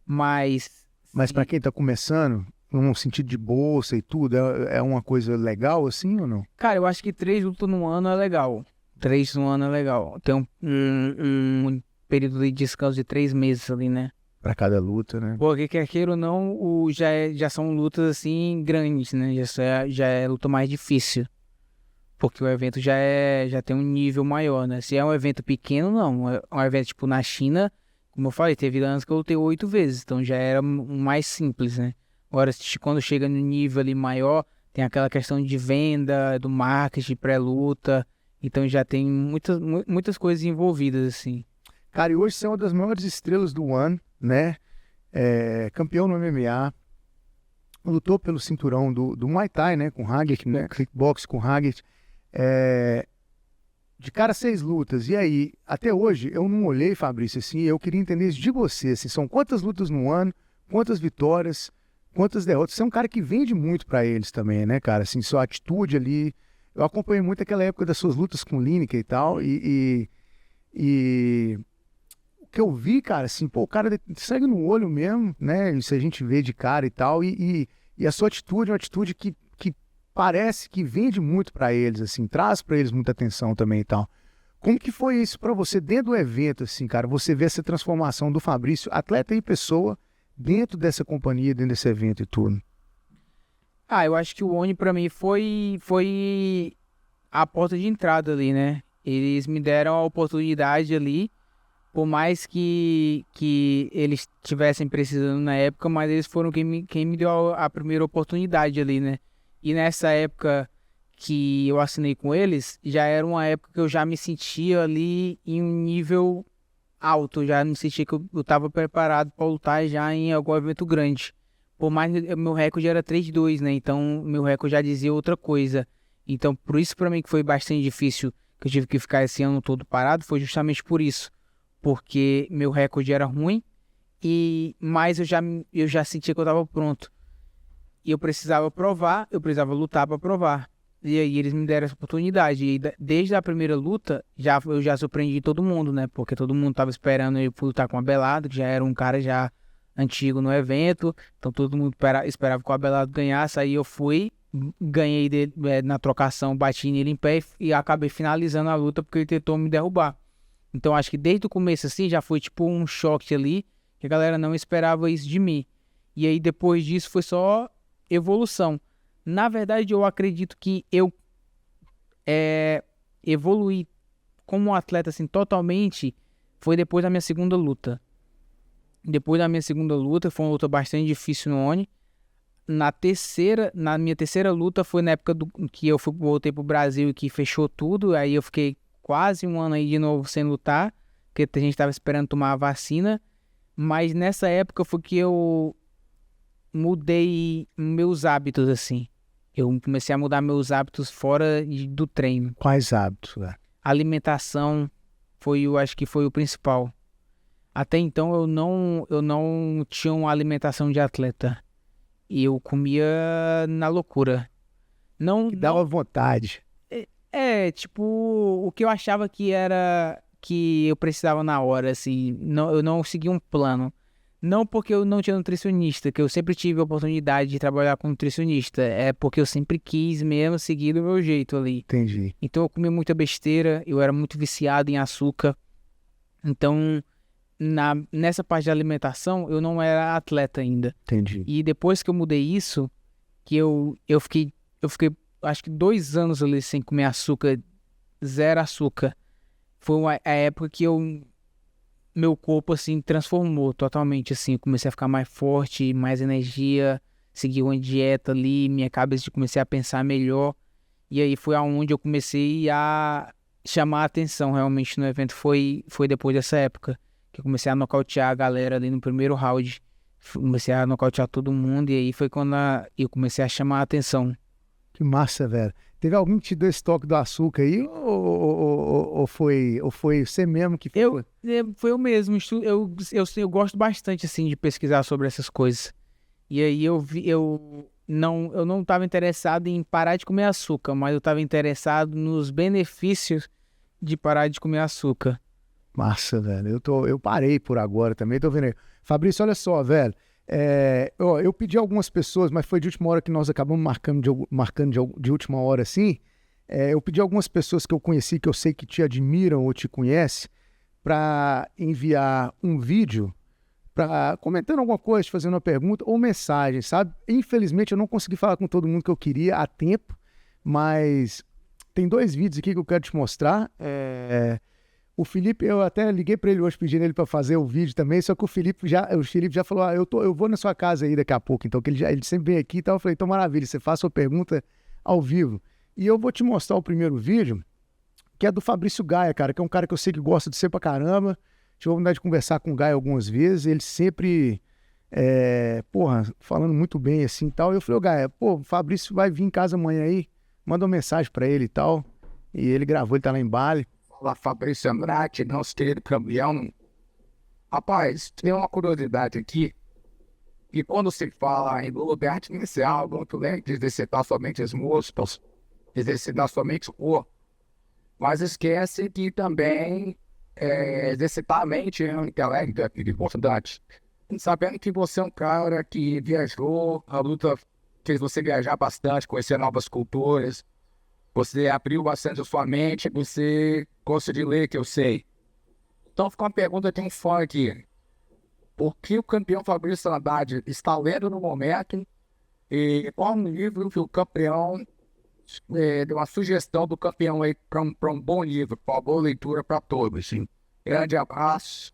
Mas para quem tá começando, num sentido de bolsa e tudo, é uma coisa legal assim ou não? cara, eu acho que 3 lutas no ano é legal. 3 no ano é legal. Tem um período de descanso de 3 meses ali, né? Para cada luta, né? Porque quer queira ou não, já são lutas assim grandes, né? Já é luta mais difícil. Porque o evento já tem um nível maior, né? Se é um evento pequeno, não. É um evento tipo na China, como eu falei, teve anos que eu lutei 8 vezes, então já era mais simples, né? Agora, quando chega no nível ali maior, tem aquela questão de venda, do marketing, pré-luta, então já tem muitas coisas envolvidas, assim. Cara, e hoje você é uma das maiores estrelas do One, né? Campeão no MMA, lutou pelo cinturão do Muay Thai, né? Com Haggett, né? Kickbox com Haggett. De cara 6 lutas. E aí, até hoje, eu não olhei, Fabrício, assim, eu queria entender isso de você, assim, são quantas lutas no ano, quantas vitórias, quantas derrotas. Você é um cara que vende muito pra eles também, né, cara? Assim, sua atitude ali. Eu acompanhei muito aquela época das suas lutas com Lineker e tal, e o que eu vi, cara, assim, pô, o cara segue no olho mesmo, né? Isso a gente vê de cara e tal, e a sua atitude é uma atitude que parece que vende muito pra eles, assim, traz pra eles muita atenção também e tal. Como que foi isso pra você dentro do evento, assim, cara? Você vê essa transformação do Fabrício, atleta e pessoa, dentro dessa companhia, dentro desse evento e tudo? Ah, eu acho que o Oni pra mim foi a porta de entrada ali, né? Eles me deram a oportunidade ali, por mais que eles estivessem precisando na época, mas eles foram quem me deu a primeira oportunidade ali, né? E nessa época que eu assinei com eles, já era uma época que eu já me sentia ali em um nível alto, já me sentia que eu estava preparado para lutar já em algum evento grande. Por mais que meu recorde era 3-2, né? Então meu recorde já dizia outra coisa. Então por isso para mim que foi bastante difícil, que eu tive que ficar esse ano todo parado, foi justamente por isso. Porque meu recorde era ruim, mas eu já sentia que eu estava pronto. E eu precisava provar, eu precisava lutar para provar. E aí eles me deram essa oportunidade. E desde a primeira luta, eu já surpreendi todo mundo, né? Porque todo mundo tava esperando eu lutar com o Abelardo, que já era um cara já antigo no evento. Então todo mundo esperava que o Abelardo ganhasse. Aí eu fui ganhei dele, na trocação, bati nele em pé e acabei finalizando a luta porque ele tentou me derrubar. Então acho que desde o começo assim já foi tipo um choque ali, que a galera não esperava isso de mim. E aí depois disso foi só evolução. Na verdade eu acredito que eu evoluí como atleta assim totalmente foi depois da minha segunda luta. Depois da minha segunda luta, foi uma luta bastante difícil no ONI. Na minha terceira luta foi na época que eu voltei pro Brasil e que fechou tudo. Aí eu fiquei quase um ano aí de novo sem lutar, porque a gente tava esperando tomar a vacina. Mas nessa época foi que eu mudei meus hábitos, assim. Eu comecei a mudar meus hábitos fora do treino. Quais hábitos, velho? Alimentação acho que foi o principal. Até então eu não tinha uma alimentação de atleta. E eu comia na loucura. Que dava vontade. Tipo, o que eu achava que era que eu precisava na hora, assim, eu não seguia um plano. Não porque eu não tinha nutricionista, que eu sempre tive a oportunidade de trabalhar com nutricionista. É porque eu sempre quis mesmo seguir do meu jeito ali. Entendi. Então eu comia muita besteira, eu era muito viciado em açúcar. Então, nessa parte de alimentação, eu não era atleta ainda. Entendi. E depois que eu mudei isso, que eu fiquei, acho que 2 anos ali sem comer açúcar, zero açúcar. Foi a época que meu corpo, assim, transformou totalmente, assim. Eu comecei a ficar mais forte, mais energia, segui uma dieta ali, minha cabeça comecei a pensar melhor. E aí foi aonde eu comecei a chamar a atenção realmente no evento. Foi depois dessa época que eu comecei a nocautear a galera ali no primeiro round. Comecei a nocautear todo mundo e aí foi quando eu comecei a chamar a atenção. Que massa, velho. Teve alguém que te deu esse toque do açúcar aí ou foi você mesmo que ficou? Foi eu mesmo. Eu gosto bastante, assim, de pesquisar sobre essas coisas. E aí eu não estava interessado em parar de comer açúcar, mas eu estava interessado nos benefícios de parar de comer açúcar. Massa, velho. Eu parei por agora também, tô vendo aí. Fabrício, olha só, velho. Eu pedi a algumas pessoas, mas foi de última hora que nós acabamos marcando de última hora, assim. Eu pedi a algumas pessoas que eu conheci, que eu sei que te admiram ou te conhecem, para enviar um vídeo comentando alguma coisa, te fazendo uma pergunta ou mensagem, sabe? Infelizmente eu não consegui falar com todo mundo que eu queria a tempo, mas tem 2 vídeos aqui que eu quero te mostrar. O Felipe, eu até liguei para ele hoje pedindo ele para fazer o vídeo também, só que o Felipe já falou, eu vou na sua casa aí daqui a pouco, então que ele sempre vem aqui e tal. Eu falei, então maravilha, você faz sua pergunta ao vivo. E eu vou te mostrar o primeiro vídeo, que é do Fabrício Gaia, cara, que é um cara que eu sei que gosta de você pra caramba. Tive a oportunidade de conversar com o Gaia algumas vezes, ele sempre, falando muito bem assim e tal. E eu falei, Gaia, o Fabrício vai vir em casa amanhã aí, manda uma mensagem pra ele e tal. E ele gravou, ele tá lá em Bali. Fala, Fabrício Andrade, nosso querido campeão. Rapaz, tem uma curiosidade aqui, que quando se fala em lugar inicial, muito lento de exercitar somente os músculos, exercitar somente o corpo, mas esquece que também exercitar a mente e o intelecto é importante. Sabendo que você é um cara que viajou, a luta fez você viajar bastante, conhecer novas culturas, você abriu bastante a sua mente, você gosta de ler, que eu sei. Então fica uma pergunta de um fã aqui. O que o campeão Fabrício Andrade está lendo no momento e qual um livro que o campeão deu uma sugestão do campeão aí para um bom livro, para uma boa leitura para todos. Sim. Grande abraço.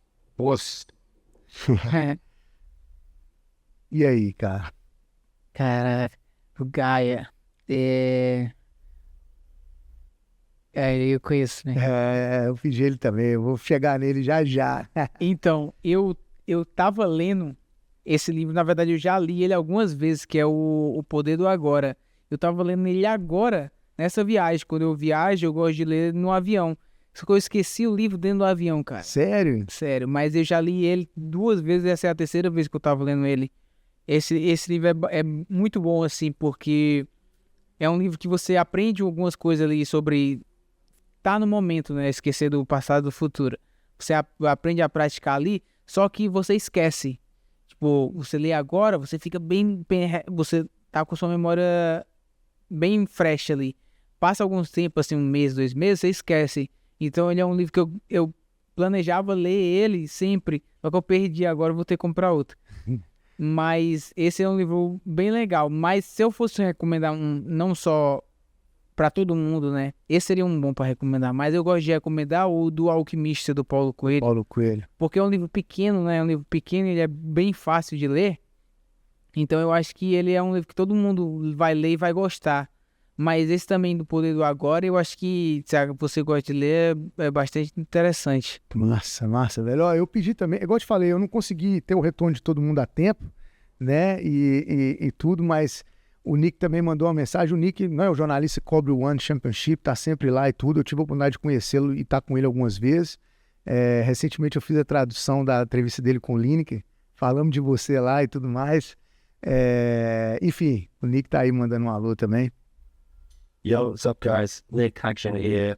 E aí, cara? Cara, o Gaia, eu conheço, né? Eu pedi ele também, eu vou chegar nele já já. Então, eu tava lendo esse livro, na verdade eu já li ele algumas vezes, que é o Poder do Agora. Eu tava lendo ele agora, nessa viagem. Quando eu viajo, eu gosto de ler no avião. Só que eu esqueci o livro dentro do avião, cara. Sério? Sério, mas eu já li ele 2 vezes, essa é a terceira vez que eu tava lendo ele. Esse livro é muito bom, assim, porque é um livro que você aprende algumas coisas ali sobre tá no momento, né? Esquecer do passado e do futuro. Você aprende a praticar ali, só que você esquece. Tipo, você lê agora, você fica bem você tá com sua memória bem fresh ali. Passa alguns tempos, assim, 1 mês, 2 meses, você esquece. Então ele é um livro que eu planejava ler ele sempre, só que eu perdi, agora eu vou ter que comprar outro. Mas esse é um livro bem legal. Mas se eu fosse recomendar um, não só para todo mundo, né? Esse seria um bom para recomendar, mas eu gosto de recomendar o do Alquimista, do Paulo Coelho. Paulo Coelho. Porque é um livro pequeno, né? É um livro pequeno, ele é bem fácil de ler. Então eu acho que ele é um livro que todo mundo vai ler e vai gostar. Mas esse também do Poder do Agora, eu acho que, se você gosta de ler, é bastante interessante. Massa, velho. Ó, eu pedi também, igual eu te falei, eu não consegui ter o retorno de todo mundo a tempo, né? E tudo, mas o Nick também mandou uma mensagem. O Nick não é o jornalista que cobre o One Championship, tá sempre lá e tudo. Eu tive a oportunidade de conhecê-lo e estar com ele algumas vezes. Recentemente eu fiz a tradução da entrevista dele com o Lineker. Falamos de você lá e tudo mais. Enfim, o Nick tá aí mandando um alô também. Yo, what's up, guys? Nick Action here.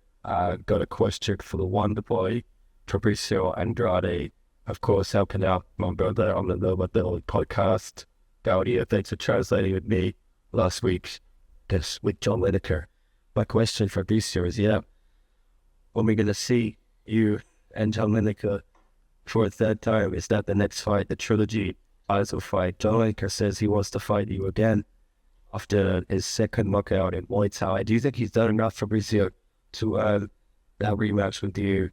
Got a question for the Wonder Boy, Fabrizio Andrade. Of course, helping out my brother on the Nova Bill podcast. Gaudia, thanks for translating with me last week. This with John Lineker. My question for Fabrizio is, when we're going to see you and John Lineker for a third time, is that the next fight, the trilogy title fight? John Lineker says he wants to fight you again after his second knockout in Muay Thai. Do you think he's done enough, Fabrizio, to earn that rematch with you?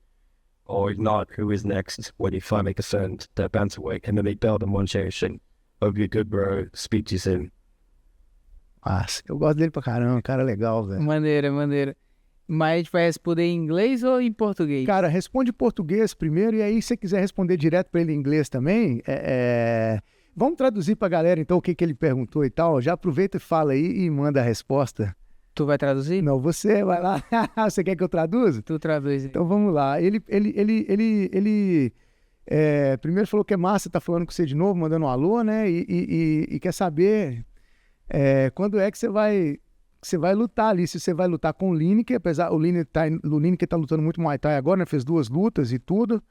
Or not, who is next when you finally defend that bantamweight MMA belt in one championship? Hope you're good, bro. Speak to you soon. Nossa, eu gosto dele pra caramba, cara legal, velho. Maneira. Mas a gente vai responder em inglês ou em português? Cara, responde em português primeiro, e aí se você quiser responder direto pra ele em inglês também, vamos traduzir pra galera então o que ele perguntou e tal. Já aproveita e fala aí e manda a resposta. Tu vai traduzir? Não, você vai lá. Você quer que eu traduza? Tu traduz. Então vamos lá. Ele primeiro falou que é massa, tá falando com você de novo, mandando um alô, né? E quer saber quando é que você vai lutar ali. Se você vai lutar com o Lineker, apesar o Lineker tá lutando muito Muay Thai agora, né? Fez 2 lutas e tudo.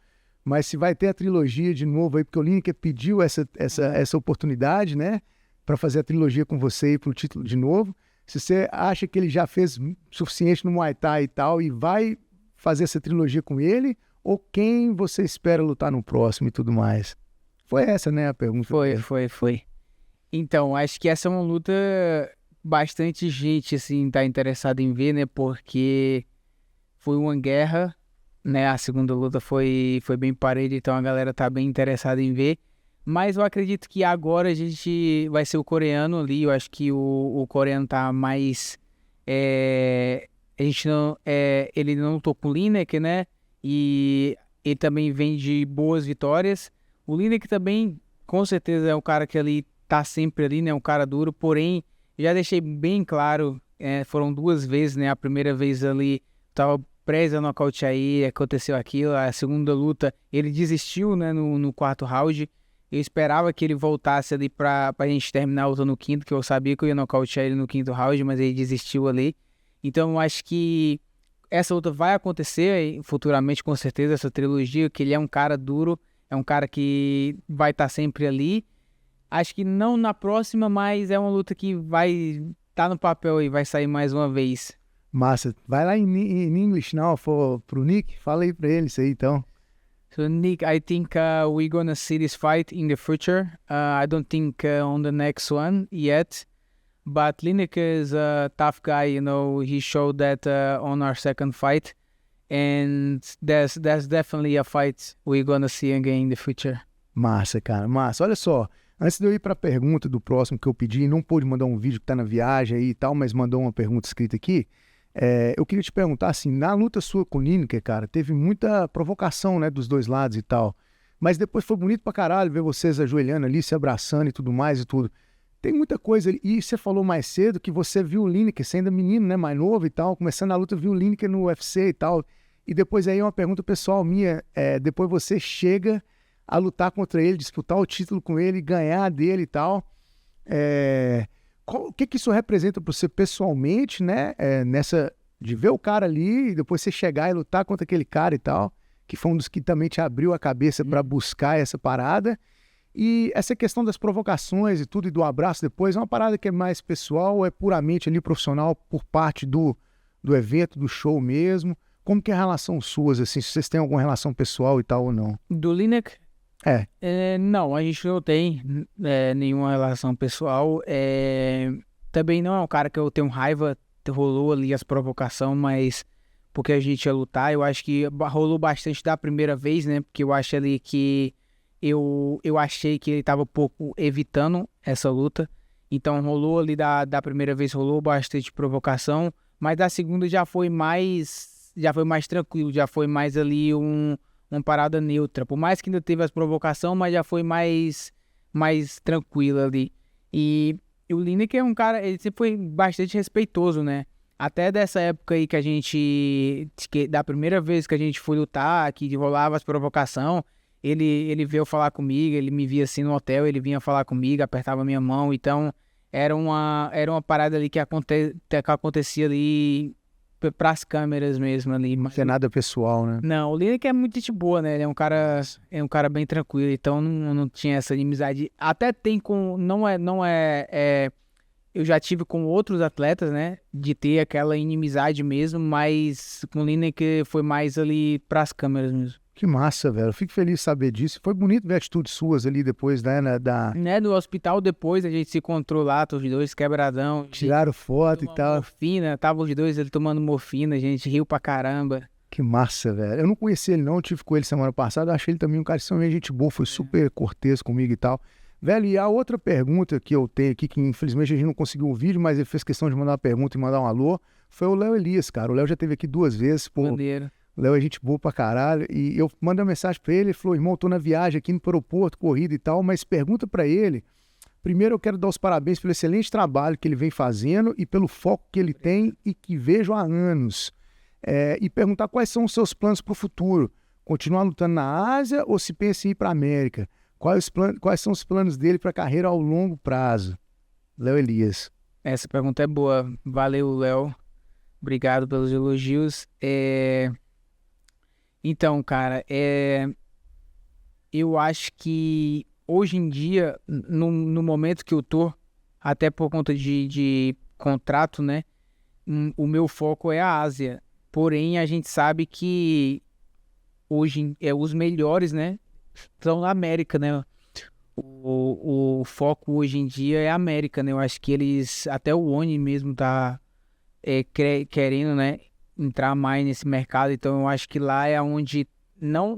Mas se vai ter a trilogia de novo aí, porque o Lineker pediu essa oportunidade, né? Para fazer a trilogia com você e pro título de novo. Se você acha que ele já fez suficiente no Muay Thai e tal, e vai fazer essa trilogia com ele, ou quem você espera lutar no próximo e tudo mais? Foi essa, né, a pergunta? Foi. Então, acho que essa é uma luta bastante gente, assim, tá interessada em ver, né, porque foi uma guerra, né, a segunda luta foi bem parelha, então a galera tá bem interessada em ver. Mas eu acredito que agora a gente vai ser o coreano ali. Eu acho que o coreano tá mais... a gente não... ele não lutou com o Lineker, né? E ele também vem de boas vitórias. O Lineker também, com certeza, é um cara que ali tá sempre ali, né? Um cara duro. Porém, já deixei bem claro, foram 2 vezes, né? A primeira vez ali, tava preso a nocaute aí, aconteceu aquilo. A segunda luta, ele desistiu, né? No 4º round. Eu esperava que ele voltasse ali pra gente terminar a luta no 5º, que eu sabia que eu ia nocautear ele no 5º round, mas ele desistiu ali. Então eu acho que essa luta vai acontecer futuramente, com certeza, essa trilogia, que ele é um cara duro, é um cara que vai estar sempre ali. Acho que não na próxima, mas é uma luta que vai estar no papel e vai sair mais uma vez. Massa. Vai lá em English now pro Nick, fala aí pra ele isso aí então. So Nick, I think we're gonna see this fight in the future. I don't think on the next one yet, but Lineker is a tough guy. You know, he showed that on our second fight, and there's definitely a fight we're gonna see again in the future. Massa, cara, massa. Olha só, antes de eu ir pra pergunta do próximo que eu pedi, não pôde mandar um vídeo que tá na viagem aí e tal, mas mandou uma pergunta escrita aqui. Eu queria te perguntar, assim, na luta sua com o Lineker, cara, teve muita provocação, né, dos 2 lados e tal, mas depois foi bonito pra caralho ver vocês ajoelhando ali, se abraçando e tudo mais e tudo. Tem muita coisa ali, e você falou mais cedo que você viu o Lineker, você ainda menino, né, mais novo e tal, começando a luta, viu o Lineker no UFC e tal, e depois aí uma pergunta pessoal minha, depois você chega a lutar contra ele, disputar o título com ele, ganhar dele e tal, o que isso representa para você pessoalmente, né? Nessa de ver o cara ali e depois você chegar e lutar contra aquele cara e tal, que foi um dos que também te abriu a cabeça para buscar essa parada. E essa questão das provocações e tudo, e do abraço depois, é uma parada que é mais pessoal ou é puramente ali profissional por parte do evento, do show mesmo? Como que é a relação suas, assim, se vocês têm alguma relação pessoal e tal ou não? Do Lineker? Não, a gente não tem nenhuma relação pessoal. Também não é um cara que eu tenho raiva, rolou ali as provocações, mas porque a gente ia lutar, eu acho que rolou bastante da primeira vez, né? Porque eu acho ali que eu achei que ele tava um pouco evitando essa luta. Então rolou ali da primeira vez, rolou bastante provocação, mas da segunda já foi mais tranquilo, já foi mais ali uma parada neutra. Por mais que ainda teve as provocações, mas já foi mais tranquilo ali. E o Lineker é um cara, ele sempre foi bastante respeitoso, né? Até dessa época aí da primeira vez que a gente foi lutar, que rolava as provocações, ele veio falar comigo, ele me via assim no hotel, ele vinha falar comigo, apertava minha mão, então era uma parada ali que acontecia ali pras câmeras mesmo ali. Não é nada pessoal, né? Não, o Lineker é muito gente boa, né? Ele é um cara bem tranquilo, então não tinha essa inimizade. Até tem com, eu já tive com outros atletas, né? De ter aquela inimizade mesmo, mas com o Lineker foi mais ali pras câmeras mesmo. Que massa, velho. Eu fico feliz de saber disso. Foi bonito ver atitudes suas ali depois, né? No hospital depois a gente se encontrou lá, os dois quebradão. Tiraram foto e tal. Morfina, tava os dois ele tomando morfina, a gente riu pra caramba. Que massa, velho. Eu não conheci ele não, eu tive com ele semana passada, eu achei ele também um cara extremamente gente boa, foi super cortês comigo e tal. Velho, e a outra pergunta que eu tenho aqui, que infelizmente a gente não conseguiu um vídeo, mas ele fez questão de mandar uma pergunta e mandar um alô, foi o Léo Elias, cara. O Léo já esteve aqui 2 vezes, pô. Bandeira. O Léo é gente boa pra caralho. E eu mandei uma mensagem pra ele falou, irmão, tô na viagem aqui no aeroporto, corrida e tal, mas pergunta pra ele. Primeiro eu quero dar os parabéns pelo excelente trabalho que ele vem fazendo e pelo foco que ele tem e que vejo há anos. E perguntar quais são os seus planos pro futuro. Continuar lutando na Ásia ou se pensa em ir pra América? Quais são os planos dele pra carreira ao longo prazo? Léo Elias. Essa pergunta é boa. Valeu, Léo. Obrigado pelos elogios. Então, cara, eu acho que hoje em dia, no momento que eu tô, até por conta de contrato, né, o meu foco é a Ásia. Porém, a gente sabe que hoje os melhores, né, estão na América, né? O foco hoje em dia é a América, né? Eu acho que até o ONI mesmo tá querendo, né, entrar mais nesse mercado, então eu acho que lá é onde não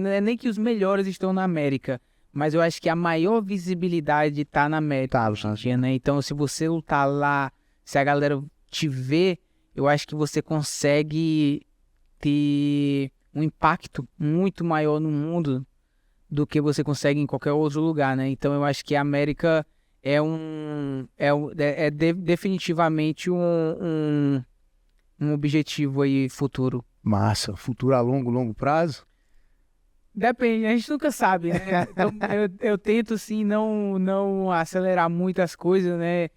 é nem que os melhores estão na América, mas eu acho que a maior visibilidade tá na América hoje em dia, né? Então se você lutar lá, se a galera te vê, eu acho que você consegue ter um impacto muito maior no mundo do que você consegue em qualquer outro lugar, né? Então eu acho que a América definitivamente um objetivo aí futuro. Massa. Futuro a longo prazo? Depende, a gente nunca sabe, né? Então, eu tento, sim, não acelerar muitas coisas, né?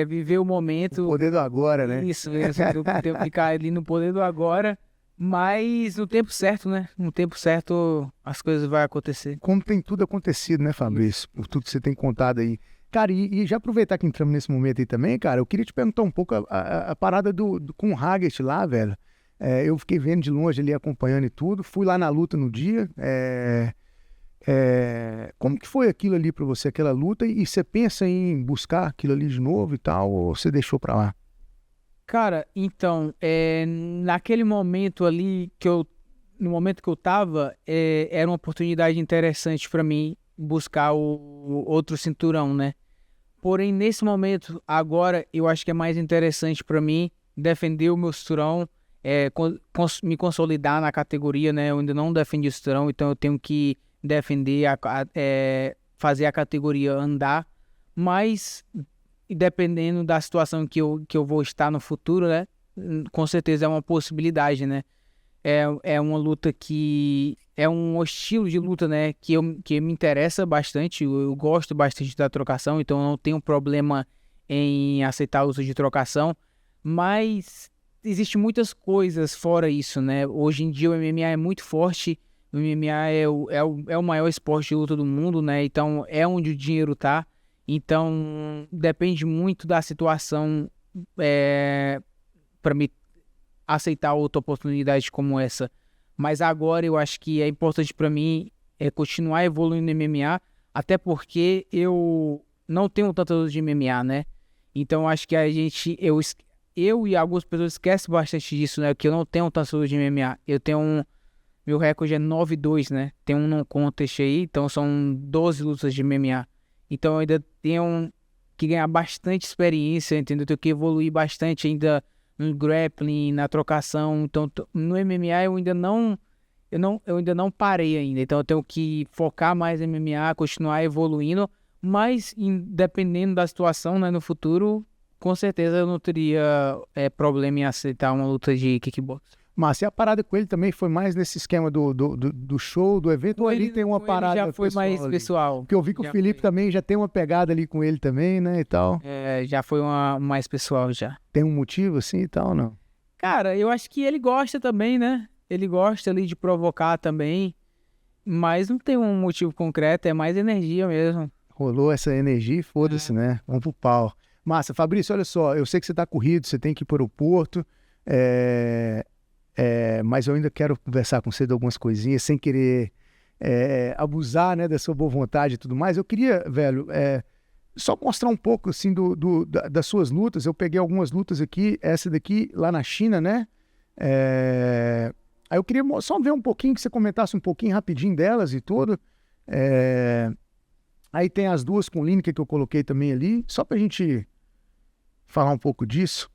Viver o momento. O poder do agora, né? Isso, eu tenho que ficar ali no poder do agora, mas no tempo certo, né? No tempo certo as coisas vão acontecer. Como tem tudo acontecido, né, Fabrício? Por tudo que você tem contado aí. Cara, e já aproveitar que entramos nesse momento aí também, cara, eu queria te perguntar um pouco a parada com o Haggett lá, velho. Eu fiquei vendo de longe ali, acompanhando e tudo. Fui lá na luta no dia. Como que foi aquilo ali pra você, aquela luta? E você pensa em buscar aquilo ali de novo e tal? Ou você deixou pra lá? Cara, então, naquele momento ali, no momento que eu tava, era uma oportunidade interessante pra mim buscar o outro cinturão, né? Porém, nesse momento, agora, eu acho que é mais interessante pra mim defender o meu cinturão, me consolidar na categoria, né? Eu ainda não defendi o cinturão, então eu tenho que defender, fazer a categoria andar, mas dependendo da situação que eu vou estar no futuro, né? Com certeza é uma possibilidade, né? É uma luta que é um estilo de luta, né? Que me interessa bastante. Eu gosto bastante da trocação, então eu não tenho problema em aceitar o uso de trocação. Mas existe muitas coisas fora isso, né? Hoje em dia o MMA é muito forte, O MMA é o maior esporte de luta do mundo, né? Então, é onde o dinheiro tá. Então, depende muito da situação para me aceitar outra oportunidade como essa. Mas agora eu acho que é importante para mim continuar evoluindo no MMA, até porque eu não tenho tanta luta de MMA, né? Então, eu acho que eu e algumas pessoas esquecem bastante disso, né? Que eu não tenho tanta luta de MMA. Meu recorde é 9-2, né? Tem um non contest aí, então são 12 lutas de MMA. Então eu ainda tenho que ganhar bastante experiência, entendeu? Tenho que evoluir bastante ainda no grappling, na trocação. Então no MMA eu ainda não parei ainda. Então eu tenho que focar mais no MMA, continuar evoluindo. Mas dependendo da situação, né, no futuro, com certeza eu não teria problema em aceitar uma luta de kickbox. Mas e a parada com ele também foi mais nesse esquema do show, do evento, ou ele tem uma parada já foi mais ali? pessoal. Porque eu vi que o Felipe também já tem uma pegada ali com ele também, né, e tal. Já foi mais pessoal já. Tem um motivo assim e tal, não? Cara, eu acho que ele gosta também, né? Ele gosta ali de provocar também, mas não tem um motivo concreto, é mais energia mesmo. Rolou essa energia e foda-se, né? Vamos pro pau. Massa, Fabrício, olha só, eu sei que você tá corrido, você tem que ir para o aeroporto, mas eu ainda quero conversar com você de algumas coisinhas, sem querer abusar, né, da sua boa vontade e tudo mais. Eu queria, velho, só mostrar um pouco, assim, das suas lutas. Eu peguei algumas lutas aqui, essa daqui lá na China, né? Aí eu queria só ver um pouquinho, que você comentasse um pouquinho rapidinho delas e tudo. Aí tem as duas com Lineker que eu coloquei também ali, só pra gente falar um pouco disso.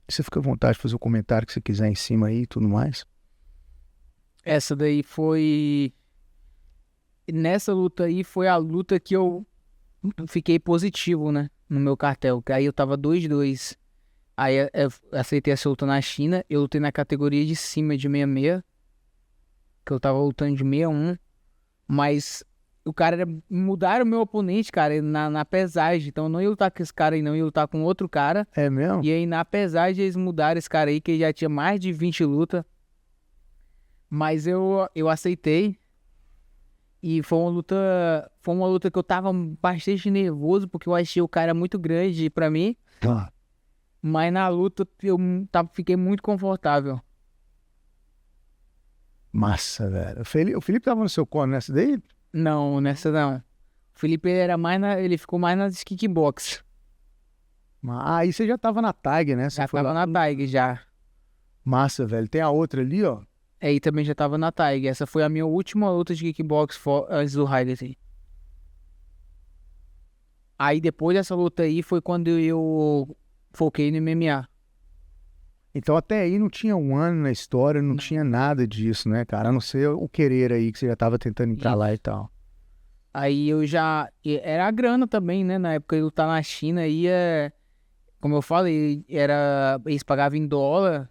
Você fica à vontade de fazer o comentário que você quiser em cima aí e tudo mais. Essa daí foi... Nessa luta aí foi a luta que eu fiquei positivo, né? No meu cartel. Que aí eu tava 2-2. Aí eu aceitei essa luta na China. Eu lutei na categoria de cima de 66. Que eu tava lutando de 61. Mas o cara mudaram o meu oponente, cara, na pesagem. Então eu não ia lutar com esse cara aí, não. Eu ia lutar com outro cara. É mesmo? E aí na pesagem eles mudaram esse cara aí, que já tinha mais de 20 lutas. Mas eu aceitei. E foi uma luta que eu tava bastante nervoso, porque eu achei o cara muito grande pra mim. Tá. Mas na luta eu fiquei muito confortável. Massa, velho. O Felipe tava no seu colo nessa daí? Não, nessa não. O Felipe ele ficou mais nas kickbox. Aí você já tava na tag, né? Você Já foi tava lá. na tag, já. Massa, velho. Tem a outra ali, ó. Aí também já tava na tag. Essa foi a minha última luta de kickbox antes do Highlight. Aí depois dessa luta aí foi quando eu foquei no MMA. Então até aí não tinha um ano na história, não tinha nada disso, né, cara? A não ser o querer aí, que você já tava tentando ir pra lá e tal. Aí era a grana também, né? Na época eu lutar na China aí como eu falei, eles pagavam em dólar.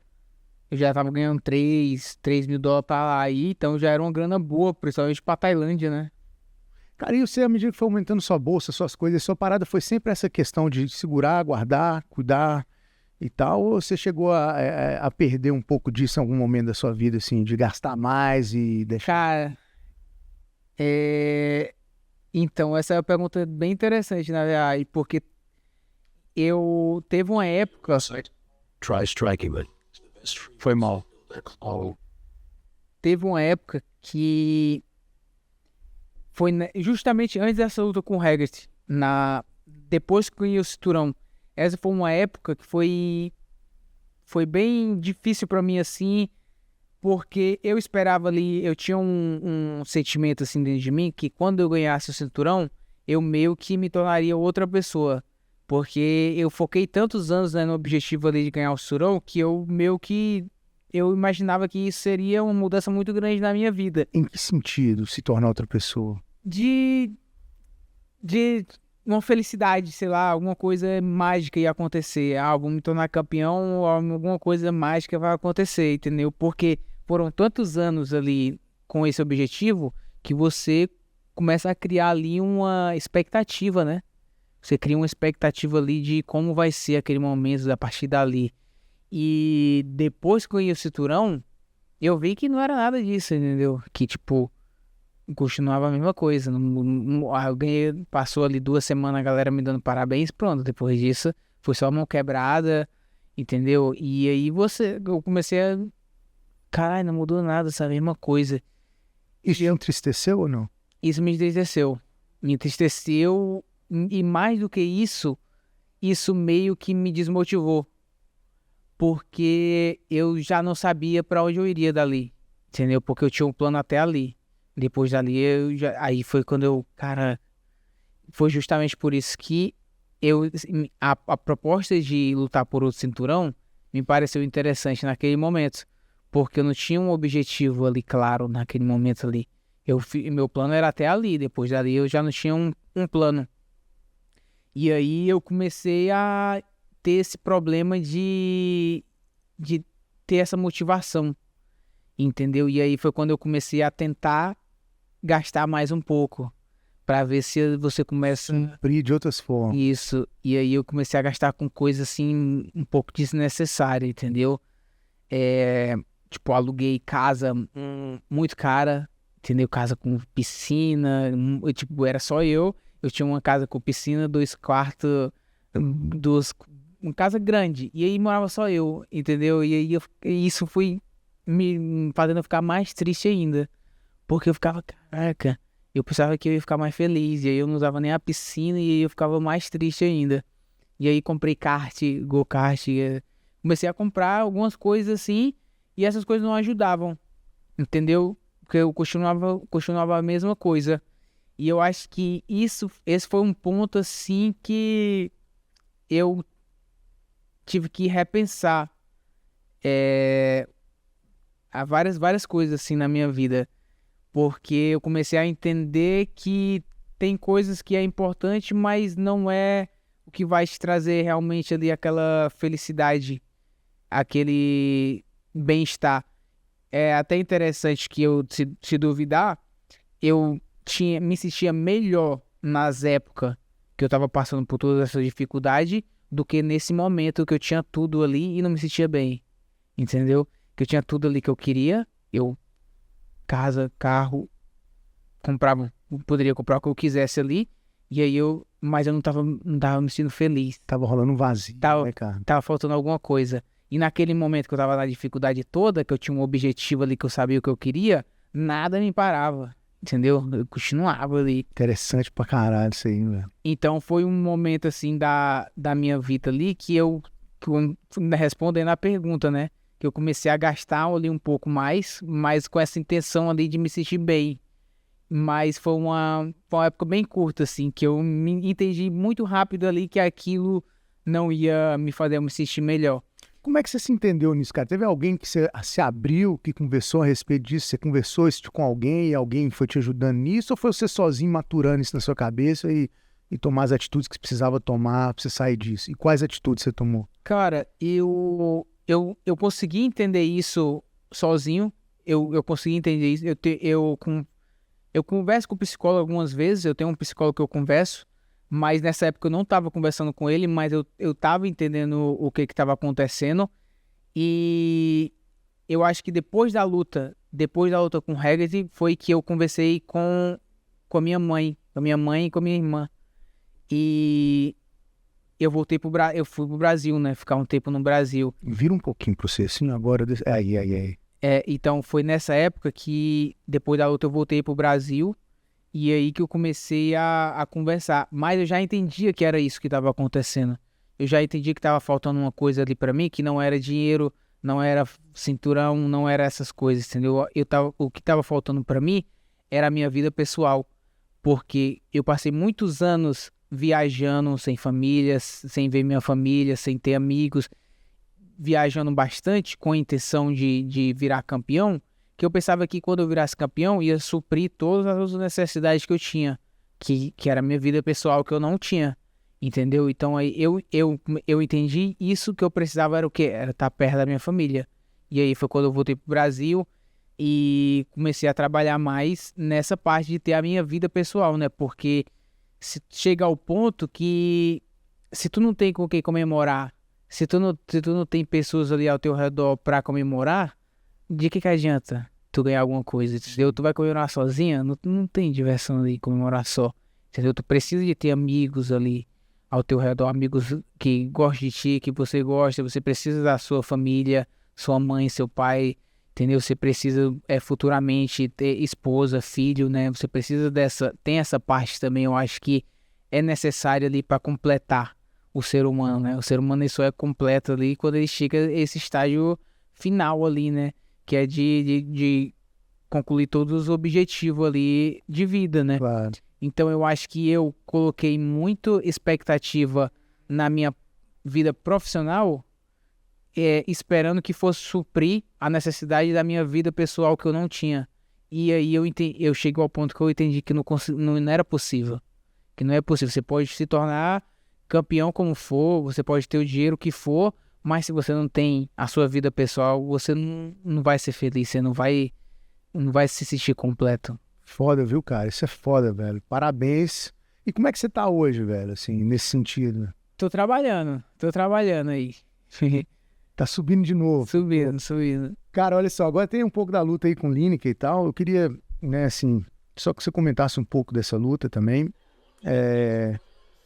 Eu já tava ganhando 3 mil dólares pra lá aí, então já era uma grana boa, principalmente pra Tailândia, né? Cara, e você, à medida que foi aumentando sua bolsa, suas coisas, sua parada foi sempre essa questão de segurar, guardar, cuidar e tal, ou você chegou a perder um pouco disso em algum momento da sua vida, assim, de gastar mais e deixar? Cara, então, essa é uma pergunta bem interessante, na verdade, porque eu teve uma época... Try striking, but Foi mal. Teve uma época que foi justamente antes dessa luta com o Haggerty, depois que eu ganhei o cinturão. Essa foi uma época que foi bem difícil pra mim, assim, porque eu esperava ali, eu tinha um sentimento assim dentro de mim, que quando eu ganhasse o cinturão, eu meio que me tornaria outra pessoa. Porque eu foquei tantos anos, né, no objetivo ali de ganhar o cinturão, que eu imaginava que isso seria uma mudança muito grande na minha vida. Em que sentido se tornar outra pessoa? De uma felicidade, sei lá, alguma coisa mágica ia acontecer. Vou me tornar campeão, ou alguma coisa mágica vai acontecer, entendeu? Porque foram tantos anos ali com esse objetivo que você começa a criar ali uma expectativa, né? Você cria uma expectativa ali de como vai ser aquele momento a partir dali. E depois que eu ganhei o cinturão, eu vi que não era nada disso, entendeu? Que, tipo, continuava a mesma coisa. Eu ganhei, passou ali 2 semanas a galera me dando parabéns, pronto. Depois disso, foi só mão quebrada, entendeu? E aí eu comecei a... Caralho, não mudou nada, essa mesma coisa. Isso te entristeceu ou não? Isso me entristeceu. Me entristeceu e mais do que isso meio que me desmotivou. Porque eu já não sabia pra onde eu iria dali, entendeu? Porque eu tinha um plano até ali. Depois dali, aí foi quando cara, foi justamente por isso que a proposta de lutar por outro cinturão me pareceu interessante naquele momento. Porque eu não tinha um objetivo ali claro naquele momento ali. Meu plano era até ali, depois dali eu já não tinha um plano. E aí eu comecei a ter esse problema de ter essa motivação, entendeu? E aí foi quando eu comecei a tentar gastar mais um pouco, pra ver se você começa... Cumprir de outras formas. Isso, e aí eu comecei a gastar com coisas assim, um pouco desnecessárias, entendeu? Tipo, aluguei casa muito cara, entendeu? Casa com piscina, tipo, era só eu tinha uma casa com piscina, 2 quartos, uma casa grande, e aí morava só eu, entendeu? E aí isso foi me fazendo ficar mais triste ainda, porque eu ficava, caraca, eu pensava que eu ia ficar mais feliz, e aí eu não usava nem a piscina, e aí eu ficava mais triste ainda. E aí comprei go-kart, comecei a comprar algumas coisas assim, e essas coisas não ajudavam, entendeu? Porque eu continuava a mesma coisa. E eu acho que esse foi um ponto assim que eu tive que repensar a várias coisas assim na minha vida. Porque eu comecei a entender que tem coisas que é importante, mas não é o que vai te trazer realmente ali aquela felicidade, aquele bem-estar. É até interessante que se duvidar, eu me sentia melhor nas épocas que eu tava passando por toda essa dificuldade do que nesse momento que eu tinha tudo ali e não me sentia bem, entendeu? Que eu tinha tudo ali que eu queria, casa, carro, poderia comprar o que eu quisesse ali, e aí mas eu não tava me sentindo feliz. Tava rolando um vazio, né, cara? Tava faltando alguma coisa. E naquele momento que eu tava na dificuldade toda, que eu tinha um objetivo ali, que eu sabia o que eu queria, nada me parava, entendeu? Eu continuava ali. Interessante pra caralho isso aí, velho. Então foi um momento assim da minha vida ali que respondendo a pergunta, né? Que eu comecei a gastar ali um pouco mais, mas com essa intenção ali de me sentir bem. Mas foi uma época bem curta, assim, que eu me entendi muito rápido ali que aquilo não ia me fazer me sentir melhor. Como é que você se entendeu nisso, cara? Teve alguém que você se abriu, que conversou a respeito disso? Você conversou isso com alguém e alguém foi te ajudando nisso? Ou foi você sozinho maturando isso na sua cabeça e tomar as atitudes que você precisava tomar pra você sair disso? E quais atitudes você tomou? Cara, eu consegui entender isso sozinho. Eu consegui entender isso. Eu converso com o psicólogo algumas vezes. Eu tenho um psicólogo que eu converso. Mas nessa época eu não estava conversando com ele, mas eu estava entendendo o que estava acontecendo. E eu acho que depois da luta com o Haggerty, foi que eu conversei com a minha mãe e com a minha irmã. E eu eu fui pro Brasil, né? Ficar um tempo no Brasil. Vira um pouquinho pra você, assim, agora. Aí. Então foi nessa época que, depois da luta, eu voltei pro Brasil. E aí que eu comecei a conversar. Mas eu já entendia que era isso que estava acontecendo. Eu já entendia que estava faltando uma coisa ali para mim, que não era dinheiro, não era cinturão, não era essas coisas, entendeu? O que estava faltando para mim era a minha vida pessoal. Porque eu passei muitos anos viajando sem família, sem ver minha família, sem ter amigos, viajando bastante com a intenção de virar campeão, que eu pensava que quando eu virasse campeão ia suprir todas as outras necessidades que eu tinha, que era a minha vida pessoal que eu não tinha, entendeu? Então aí eu entendi isso, que eu precisava era o quê? Era estar perto da minha família. E aí foi quando eu voltei pro Brasil e comecei a trabalhar mais nessa parte de ter a minha vida pessoal, né? Porque se chega ao ponto que se tu não tem com quem comemorar, se tu não tem pessoas ali ao teu redor pra comemorar, de que adianta tu ganhar alguma coisa, entendeu? Tu vai comemorar sozinha, não tem diversão ali comemorar só, entendeu? Tu precisa de ter amigos ali ao teu redor, amigos que gostam de ti, que você precisa da sua família, sua mãe, seu pai, entendeu? Você precisa futuramente ter esposa, filho, né? Você precisa tem essa parte também, eu acho que é necessário ali para completar o ser humano, né? O ser humano ele só é completo ali quando ele chega a esse estágio final ali, né? Que é de concluir todos os objetivos ali de vida, né? Claro. Então eu acho que eu coloquei muito expectativa na minha vida profissional, esperando que fosse suprir a necessidade da minha vida pessoal que eu não tinha. E aí eu cheguei ao ponto que eu entendi que não era possível. Que não é possível. Você pode se tornar campeão como for, você pode ter o dinheiro que for, mas se você não tem a sua vida pessoal, você não vai ser feliz, você não vai se sentir completo. Foda, viu, cara? Isso é foda, velho. Parabéns. E como é que você tá hoje, velho, assim, nesse sentido? Tô trabalhando aí. Tá subindo de novo. Subindo. Cara, olha só, agora tem um pouco da luta aí com Lineker e tal. Eu queria, né, assim, só que você comentasse um pouco dessa luta também.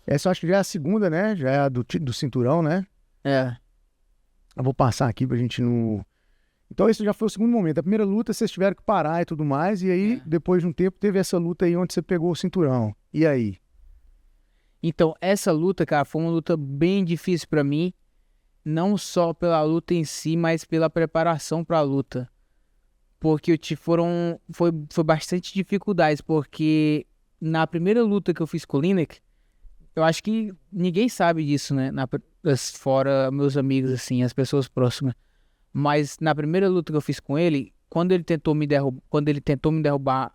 Essa eu acho que já é a segunda, né? Já é a do cinturão, né? É. Eu vou passar aqui pra gente não... Então esse já foi o segundo momento. A primeira luta vocês tiveram que parar e tudo mais. E aí, depois de um tempo, teve essa luta aí onde você pegou o cinturão. E aí? Então, essa luta, cara, foi uma luta bem difícil pra mim. Não só pela luta em si, mas pela preparação pra luta. Porque foi bastante dificuldades. Porque na primeira luta que eu fiz com o Lineker, eu acho que ninguém sabe disso, né? Fora meus amigos, assim, as pessoas próximas. Mas na primeira luta que eu fiz com ele, quando ele tentou me derrubar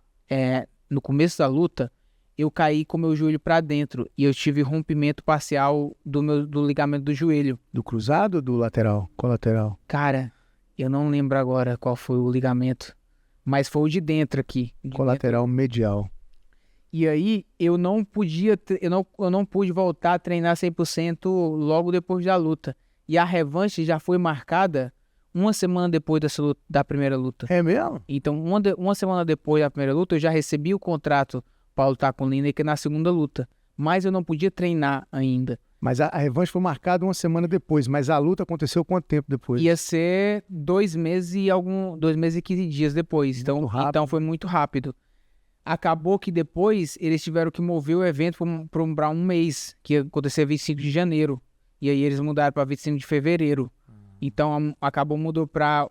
no começo da luta, eu caí com meu joelho pra dentro e eu tive rompimento parcial do ligamento do joelho. Do cruzado ou do lateral? Qual lateral? Cara, eu não lembro agora qual foi o ligamento, mas foi o de dentro aqui. Colateral medial. E aí eu não pude voltar a treinar 100% logo depois da luta. E a revanche já foi marcada uma semana depois da primeira luta. É mesmo? Então, uma semana depois da primeira luta, eu já recebi o contrato para lutar com o Lineker na segunda luta. Mas eu não podia treinar ainda. Mas a revanche foi marcada uma semana depois, mas a luta aconteceu quanto tempo depois? Ia ser 2 meses e 15 dias depois. Então foi muito rápido. Acabou que depois eles tiveram que mover o evento para um mês, que ia acontecer 25 de janeiro. E aí eles mudaram para 25 de fevereiro. Então mudou para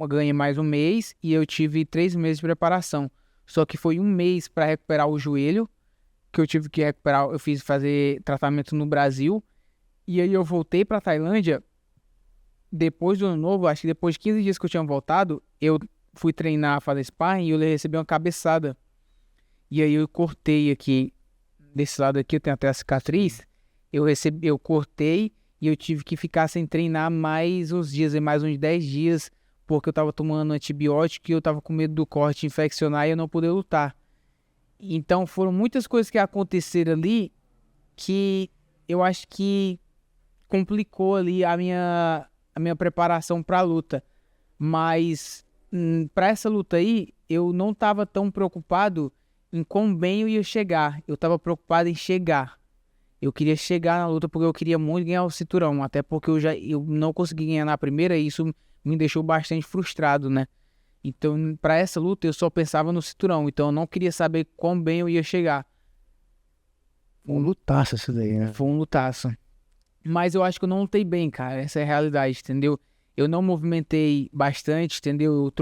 ganhei mais um mês e eu tive 3 meses de preparação. Só que foi um mês para recuperar o joelho, que eu tive que recuperar, eu fiz fazer tratamento no Brasil. E aí eu voltei para Tailândia depois do ano novo, acho que depois de 15 dias que eu tinha voltado, eu fui treinar, fazer sparring e eu recebi uma cabeçada. E aí eu cortei aqui, desse lado aqui eu tenho até a cicatriz, eu cortei e eu tive que ficar sem treinar mais uns 10 dias, porque eu tava tomando antibiótico e eu tava com medo do corte infeccionar e eu não poder lutar. Então foram muitas coisas que aconteceram ali que eu acho que complicou ali a minha preparação para a luta. Mas para essa luta aí, eu não tava tão preocupado em quão bem eu ia chegar. Eu tava preocupado em chegar. Eu queria chegar na luta porque eu queria muito ganhar o cinturão. Até porque eu não consegui ganhar na primeira e isso me deixou bastante frustrado, né? Então, para essa luta, eu só pensava no cinturão. Então, eu não queria saber quão bem eu ia chegar. Um lutaço isso daí, né? Foi um lutaço. Mas eu acho que eu não lutei bem, cara. Essa é a realidade, entendeu? Eu não movimentei bastante, entendeu?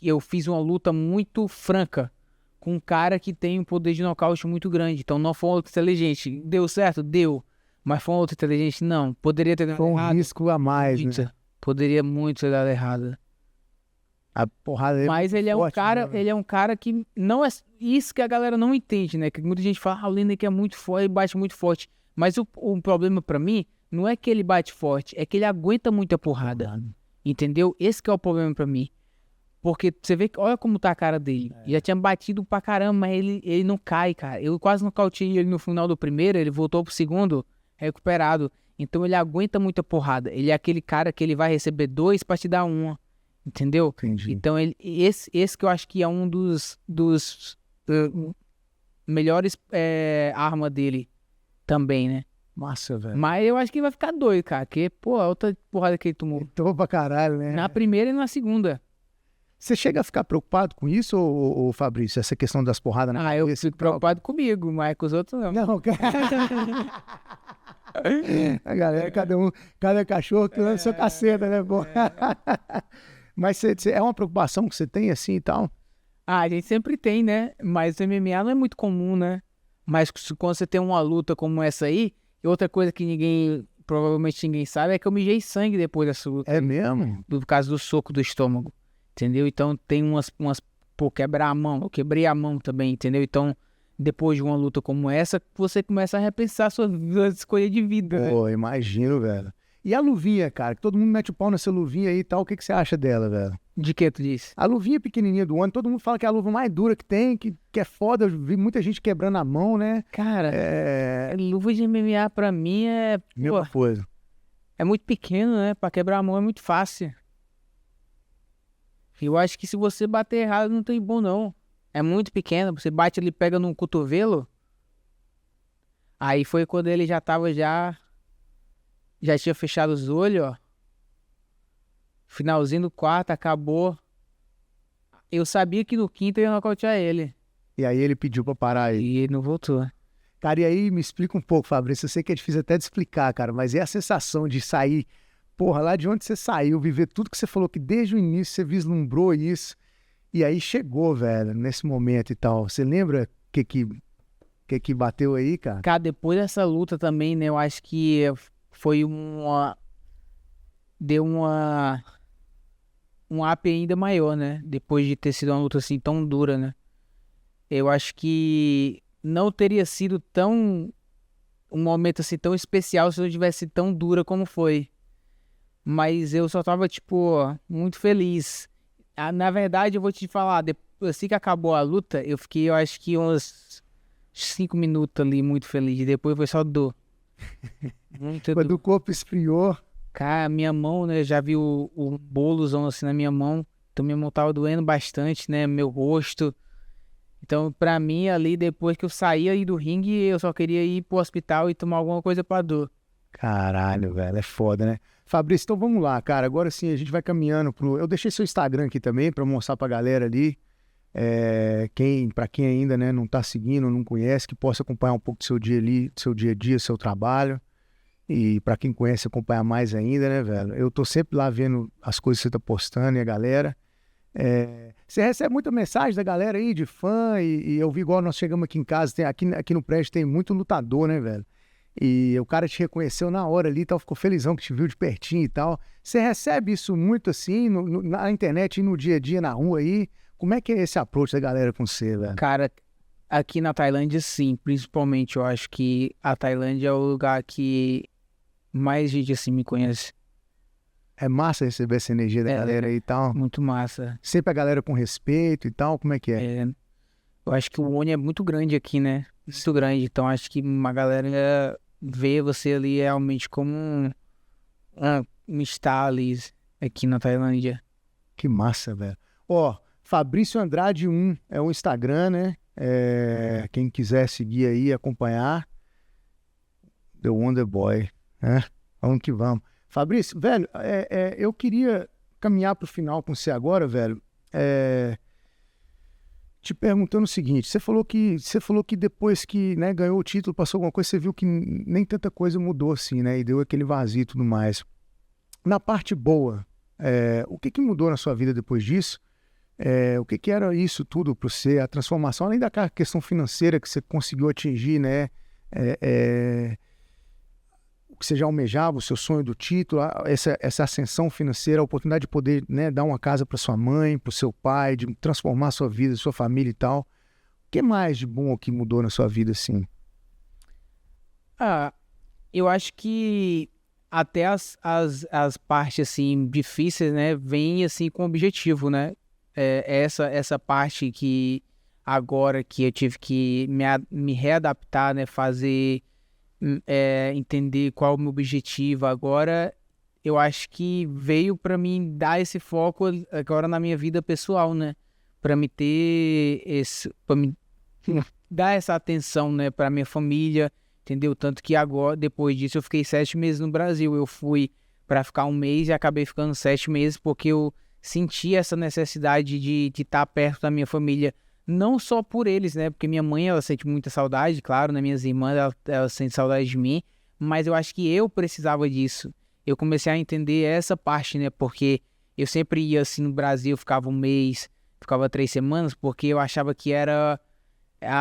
Eu fiz uma luta muito franca com um cara que tem um poder de nocaute muito grande. Então, não foi uma luta inteligente. Deu certo? Deu. Mas foi uma luta inteligente? Não. Poderia ter dado Foi um errado. risco a mais, né? Poderia muito ter dado errado. A porrada dele Mas ele é forte, um cara, né? ele é um cara que não é isso que a galera não entende, né? Que muita gente fala, o Lineker é muito forte, ele bate muito forte. Mas o problema pra mim não é que ele bate forte, é que ele aguenta muita porrada. Entendeu? Esse que é o problema pra mim. Porque você vê que, olha como tá a cara dele. Já tinha batido pra caramba, mas ele não cai, cara. Eu quase nocauteei ele no final do primeiro, ele voltou pro segundo, recuperado. Então ele aguenta muita porrada. Ele é aquele cara que ele vai receber 2 pra te dar 1. entendeu? Entendi. Então, esse que eu acho que é um dos melhores arma dele também, né? Massa, velho. Mas eu acho que ele vai ficar doido, cara, porque, pô, a outra porrada que ele tomou Então pra caralho, né? na primeira e na segunda. Você chega a ficar preocupado com isso, ou Fabrício? Essa questão das porradas na Ah, eu cabeça e fico tal? preocupado comigo, mas com os outros não. Não, cara. A galera, cada cachorro que lança sua caceta, né, pô? Mas é uma preocupação que você tem assim e tal? Ah, a gente sempre tem, né? Mas o MMA não é muito comum, né? Mas quando você tem uma luta como essa aí, e outra coisa que provavelmente ninguém sabe, é que eu mijei sangue depois dessa luta. É mesmo? Por causa do soco do estômago, entendeu? Então tem pô, quebrar a mão, eu quebrei a mão também, entendeu? Então, depois de uma luta como essa, você começa a repensar a sua escolha de vida, né? Pô, imagino, velho. E a luvinha, cara, que todo mundo mete o pau nessa luvinha aí e tal, o que você acha dela, velho? De que tu disse? A luvinha pequenininha do One, todo mundo fala que é a luva mais dura que tem, que é foda, eu vi muita gente quebrando a mão, né? Cara, É... luva de MMA pra mim Mesma coisa. é muito pequeno, né? Pra quebrar a mão é muito fácil. Eu acho que se você bater errado não tem bom, não. É muito pequeno, você bate ali, pega num cotovelo. Aí foi quando ele já tinha fechado os olhos, ó. Finalzinho do quarto, acabou. Eu sabia que no quinto eu ia nocautear ele. E aí ele pediu pra parar aí. E ele não voltou. Cara, e aí me explica um pouco, Fabrício. Eu sei que é difícil até de explicar, cara, mas é a sensação de sair, porra, lá de onde você saiu, viver tudo que você falou, que desde o início você vislumbrou isso, e aí chegou, velho, nesse momento e tal. Você lembra o que bateu aí, cara? Cara, depois dessa luta também, né? Eu acho que foi deu um up ainda maior, né? Depois de ter sido uma luta assim tão dura, né? Eu acho que não teria sido um momento assim tão especial se não tivesse tão dura como foi. Mas eu só tava, tipo, muito feliz. Na verdade, eu vou te falar, assim que acabou a luta, eu fiquei, eu acho que uns 5 minutos ali muito feliz. Depois foi só dor. Muita Quando dor. o corpo esfriou, Cara, minha mão, né? Já vi o bolozão assim na minha mão. Então minha mão tava doendo bastante, né? Meu rosto. Então, pra mim, ali, depois que eu saí aí do ringue, eu só queria ir pro hospital e tomar alguma coisa pra dor. caralho, velho, é foda, né? Fabrício, então vamos lá, cara. Agora sim, a gente vai caminhando pro. Eu deixei seu Instagram aqui também pra mostrar pra galera ali. Pra quem ainda, né, não tá seguindo, não conhece, que possa acompanhar um pouco do seu dia ali, do seu dia a dia, seu trabalho. E pra quem conhece, acompanhar mais ainda, né, velho? Eu tô sempre lá vendo as coisas que você tá postando e a galera. Você recebe muita mensagem da galera aí, de fã, e eu vi igual nós chegamos aqui em casa, aqui no prédio tem muito lutador, né, velho? E o cara te reconheceu na hora ali e tal, ficou felizão que te viu de pertinho e tal. Você recebe isso muito assim, na internet e no dia a dia, na rua aí? Como é que é esse approach da galera com você, velho? Cara, aqui na Tailândia, sim. Principalmente, eu acho que a Tailândia é o lugar que mais gente assim me conhece. É massa receber essa energia da galera aí e tal? Muito massa. Sempre a galera com respeito e tal, como é que é? Eu acho que o ONI é muito grande aqui, né? Muito grande. Então, acho que uma galera vê você ali realmente como um star ali aqui na Tailândia. Que massa, velho. Ó, Fabrício Andrade 1 é o Instagram, né? Quem quiser seguir aí, acompanhar. The Wonder Boy, né? Vamos que vamos. Fabrício, velho, eu queria caminhar pro final com você agora, velho. Te perguntando o seguinte, você falou que depois que, né, ganhou o título, passou alguma coisa, você viu que nem tanta coisa mudou assim, né? E deu aquele vazio e tudo mais. Na parte boa, o que mudou na sua vida depois disso? O que era isso tudo para você? A transformação, além da questão financeira que você conseguiu atingir, né? O que você já almejava, o seu sonho do título, essa ascensão financeira, a oportunidade de poder, né, dar uma casa para sua mãe, para o seu pai, de transformar a sua vida, sua família e tal. O que mais de bom que mudou na sua vida, assim? Eu acho que até as partes, assim, difíceis, né, vêm, assim, com objetivo, né? Essa parte que agora que eu tive que me readaptar, né, fazer... entender qual é o meu objetivo agora, eu acho que veio pra mim dar esse foco agora na minha vida pessoal, né? Pra me ter pra me dar essa atenção, né, pra minha família, entendeu? Tanto que agora, depois disso, eu fiquei 7 meses no Brasil. Eu fui pra ficar 1 mês e acabei ficando 7 meses porque eu senti essa necessidade de estar perto da minha família, não só por eles, né? Porque minha mãe, ela sente muita saudade, claro, né? Minhas irmãs, ela sente saudade de mim, mas eu acho que eu precisava disso. Eu comecei a entender essa parte, né? Porque eu sempre ia assim no Brasil, ficava 1 mês, ficava 3 semanas, porque eu achava que era,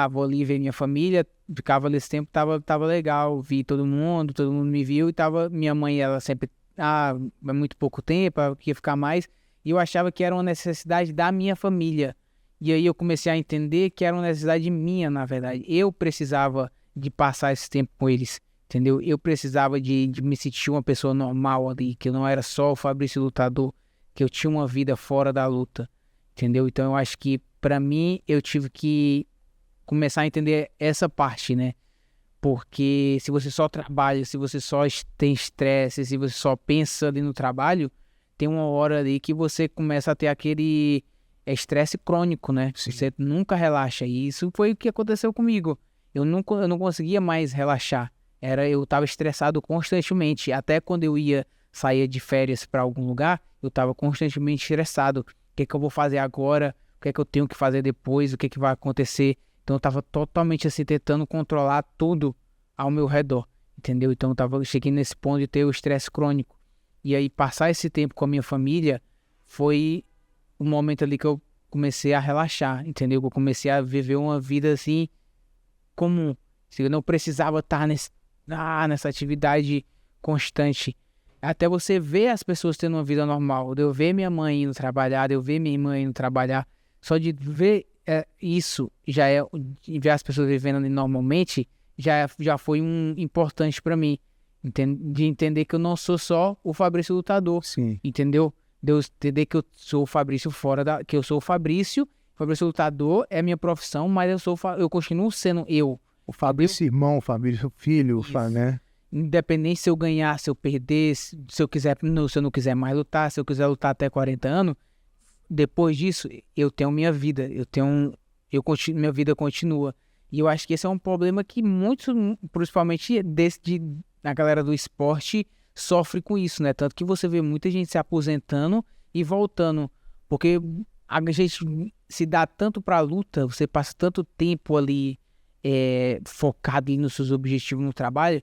vou ali ver minha família, ficava ali esse tempo, tava legal, vi todo mundo me viu e minha mãe, ela sempre, é muito pouco tempo, eu queria ficar mais, e eu achava que era uma necessidade da minha família. E aí eu comecei a entender que era uma necessidade minha, na verdade. Eu precisava de passar esse tempo com eles, entendeu? Eu precisava de me sentir uma pessoa normal ali, que eu não era só o Fabrício lutador, que eu tinha uma vida fora da luta, entendeu? Então eu acho que, pra mim, eu tive que começar a entender essa parte, né? Porque se você só trabalha, se você só tem estresse, se você só pensa ali no trabalho, tem uma hora ali que você começa a ter aquele estresse crônico, né? Sim. Você nunca relaxa. E isso foi o que aconteceu comigo. Eu não conseguia mais relaxar. Eu estava estressado constantemente. Até quando eu saía de férias para algum lugar, eu estava constantemente estressado. O que eu vou fazer agora? O que eu tenho que fazer depois? O que vai acontecer? Então eu estava totalmente assim, tentando controlar tudo ao meu redor, entendeu? Então cheguei nesse ponto de ter o estresse crônico. E aí passar esse tempo com a minha família foi o momento ali que eu comecei a relaxar, entendeu? Eu comecei a viver uma vida assim, comum. Eu não precisava estar nessa atividade constante. Até você ver as pessoas tendo uma vida normal. De eu ver minha mãe indo trabalhar, de eu ver minha irmã indo trabalhar. Só de ver isso, de ver as pessoas vivendo ali normalmente, já foi importante pra mim. De entender que eu não sou só o Fabrício lutador. Sim. Entendeu? De eu entender que eu sou o Fabrício que eu sou o Fabrício lutador é minha profissão, mas eu continuo sendo eu. O Fabrício irmão, o Fabrício filho, né? Independente se eu ganhar, se eu perder, se eu não quiser mais lutar, se eu quiser lutar até 40 anos, depois disso, eu tenho minha vida, minha vida continua. E eu acho que esse é um problema que muitos, principalmente a galera do esporte, sofre com isso, né? Tanto que você vê muita gente se aposentando e voltando, porque a gente se dá tanto pra luta, você passa tanto tempo ali focado nos seus objetivos no trabalho,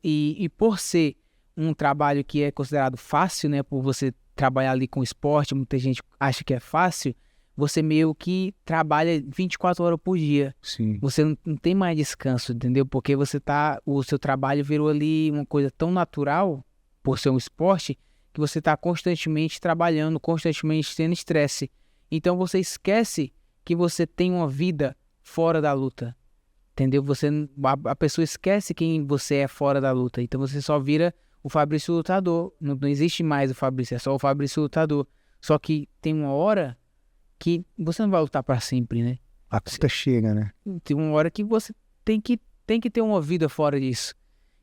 e por ser um trabalho que é considerado fácil, né? Por você trabalhar ali com esporte, muita gente acha que é fácil, você meio que trabalha 24 horas por dia. Sim. Você não tem mais descanso, entendeu? Porque o seu trabalho virou ali uma coisa tão natural, por ser um esporte, que você está constantemente trabalhando, constantemente tendo estresse. Então você esquece que você tem uma vida fora da luta, entendeu? A pessoa esquece quem você é fora da luta, então você só vira o Fabrício lutador. Não existe mais o Fabrício, é só o Fabrício lutador. Só que tem uma hora que você não vai lutar para sempre, né? A conta chega, né? Tem uma hora que você tem que ter uma vida fora disso.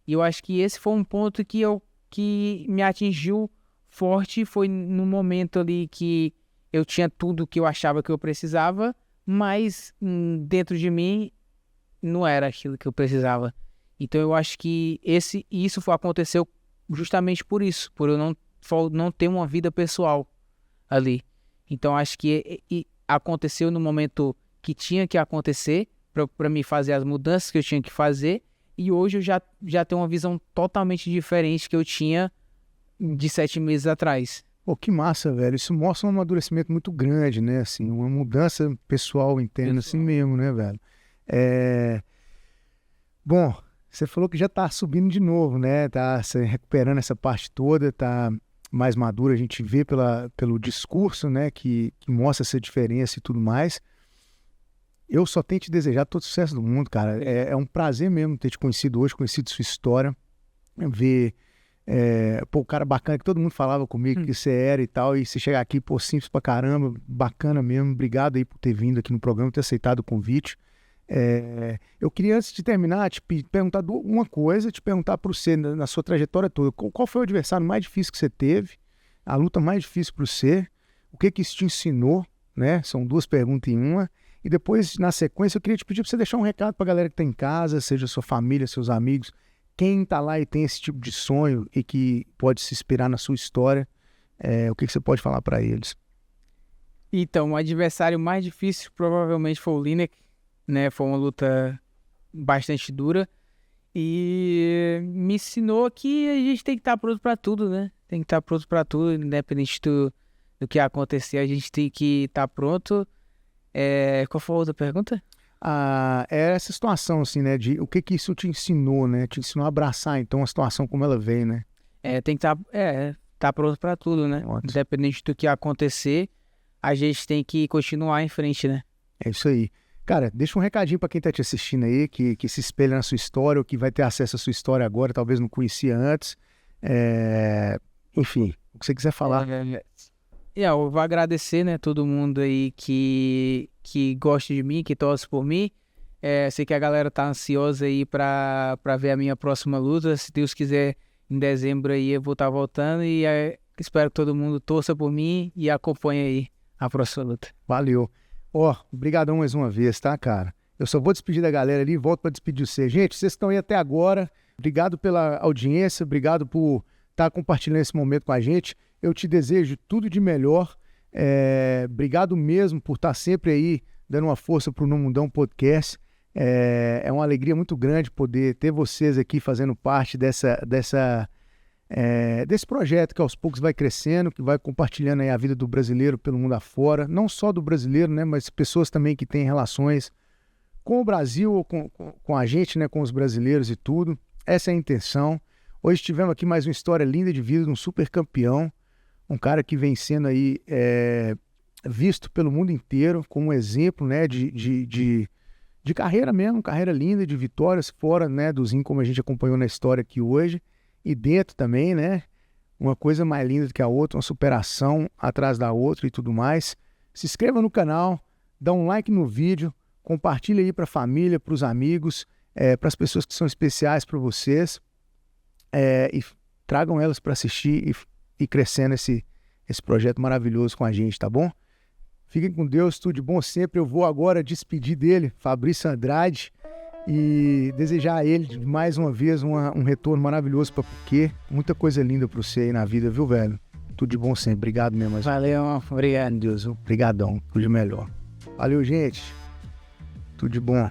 E eu acho que esse foi um ponto que me atingiu forte, foi no momento ali que eu tinha tudo que eu achava que eu precisava, mas dentro de mim não era aquilo que eu precisava. Então eu acho que isso aconteceu justamente por isso, por eu não ter uma vida pessoal ali. Então acho que aconteceu no momento que tinha que acontecer para me fazer as mudanças que eu tinha que fazer, e hoje eu já tenho uma visão totalmente diferente que eu tinha de 7 meses atrás. Pô, que massa, velho. Isso mostra um amadurecimento muito grande, né? Assim, uma mudança pessoal interna assim mesmo, né, velho? Bom, você falou que já tá subindo de novo, né? Tá recuperando essa parte toda, tá mais maduro, a gente vê pelo discurso, né, que mostra essa diferença e tudo mais. Eu só tenho te desejar todo o sucesso do mundo, cara. É um prazer mesmo ter te conhecido hoje, conhecido sua história, ver o cara bacana que todo mundo falava comigo que você era e tal, e você chegar aqui, pô, simples pra caramba, bacana mesmo. Obrigado aí por ter vindo aqui no programa, ter aceitado o convite. Eu queria, antes de terminar, te perguntar uma coisa, te perguntar para você, na sua trajetória toda, qual foi o adversário mais difícil que você teve, a luta mais difícil para você, o que isso te ensinou, né? São 2 perguntas em uma. E depois, na sequência, eu queria te pedir para você deixar um recado para a galera que está em casa, seja sua família, seus amigos, quem está lá e tem esse tipo de sonho e que pode se inspirar na sua história, o que você pode falar para eles? Então, o adversário mais difícil provavelmente foi o Lineker, né? Foi uma luta bastante dura e me ensinou que a gente tem que estar pronto para tudo, né? Tem que estar pronto para tudo, independente do que acontecer, a gente tem que estar pronto. Qual foi a outra pergunta? É essa situação, assim, né? De o que isso te ensinou, né? Te ensinou a abraçar, então, a situação como ela veio, né? Tem que estar pronto para tudo, né? Ótimo. Independente do que acontecer, a gente tem que continuar em frente, né? É isso aí. Cara, deixa um recadinho pra quem tá te assistindo aí, que se espelha na sua história, ou que vai ter acesso à sua história agora, talvez não conhecia antes. Enfim, o que você quiser falar. Eu vou agradecer, né, todo mundo aí que gosta de mim, que torce por mim. Sei que a galera tá ansiosa aí pra ver a minha próxima luta. Se Deus quiser, em dezembro aí eu vou estar voltando e espero que todo mundo torça por mim e acompanhe aí a próxima luta. Valeu. Obrigadão mais uma vez, tá, cara? Eu só vou despedir da galera ali e volto pra despedir você. Gente, vocês estão aí até agora. Obrigado pela audiência, obrigado por estar compartilhando esse momento com a gente. Eu te desejo tudo de melhor. Obrigado mesmo por estar sempre aí dando uma força pro No Mundão Podcast. É uma alegria muito grande poder ter vocês aqui fazendo parte desse projeto que aos poucos vai crescendo, que vai compartilhando aí a vida do brasileiro pelo mundo afora. Não só do brasileiro, né, mas pessoas também que têm relações com o Brasil ou com a gente, né, com os brasileiros e tudo. Essa é a intenção. Hoje tivemos aqui mais uma história linda de vida de um super campeão, um cara que vem sendo aí visto pelo mundo inteiro como um exemplo, né, de carreira mesmo, carreira linda, de vitórias fora, né, do ringue, como a gente acompanhou na história aqui hoje, e dentro também, né, uma coisa mais linda do que a outra, uma superação atrás da outra e tudo mais. Se inscreva no canal, dá um like no vídeo, compartilha aí para a família, para os amigos, para as pessoas que são especiais para vocês, e tragam elas para assistir e crescendo esse projeto maravilhoso com a gente, tá bom? Fiquem com Deus, tudo de bom sempre. Eu vou agora despedir dele, Fabrício Andrade, e desejar a ele mais uma vez um retorno maravilhoso para Puquê. Muita coisa linda para você aí na vida, viu, velho? Tudo de bom sempre. Obrigado mesmo. Valeu, obrigado. Deus, obrigadão. Tudo de melhor. Valeu, gente. Tudo de bom.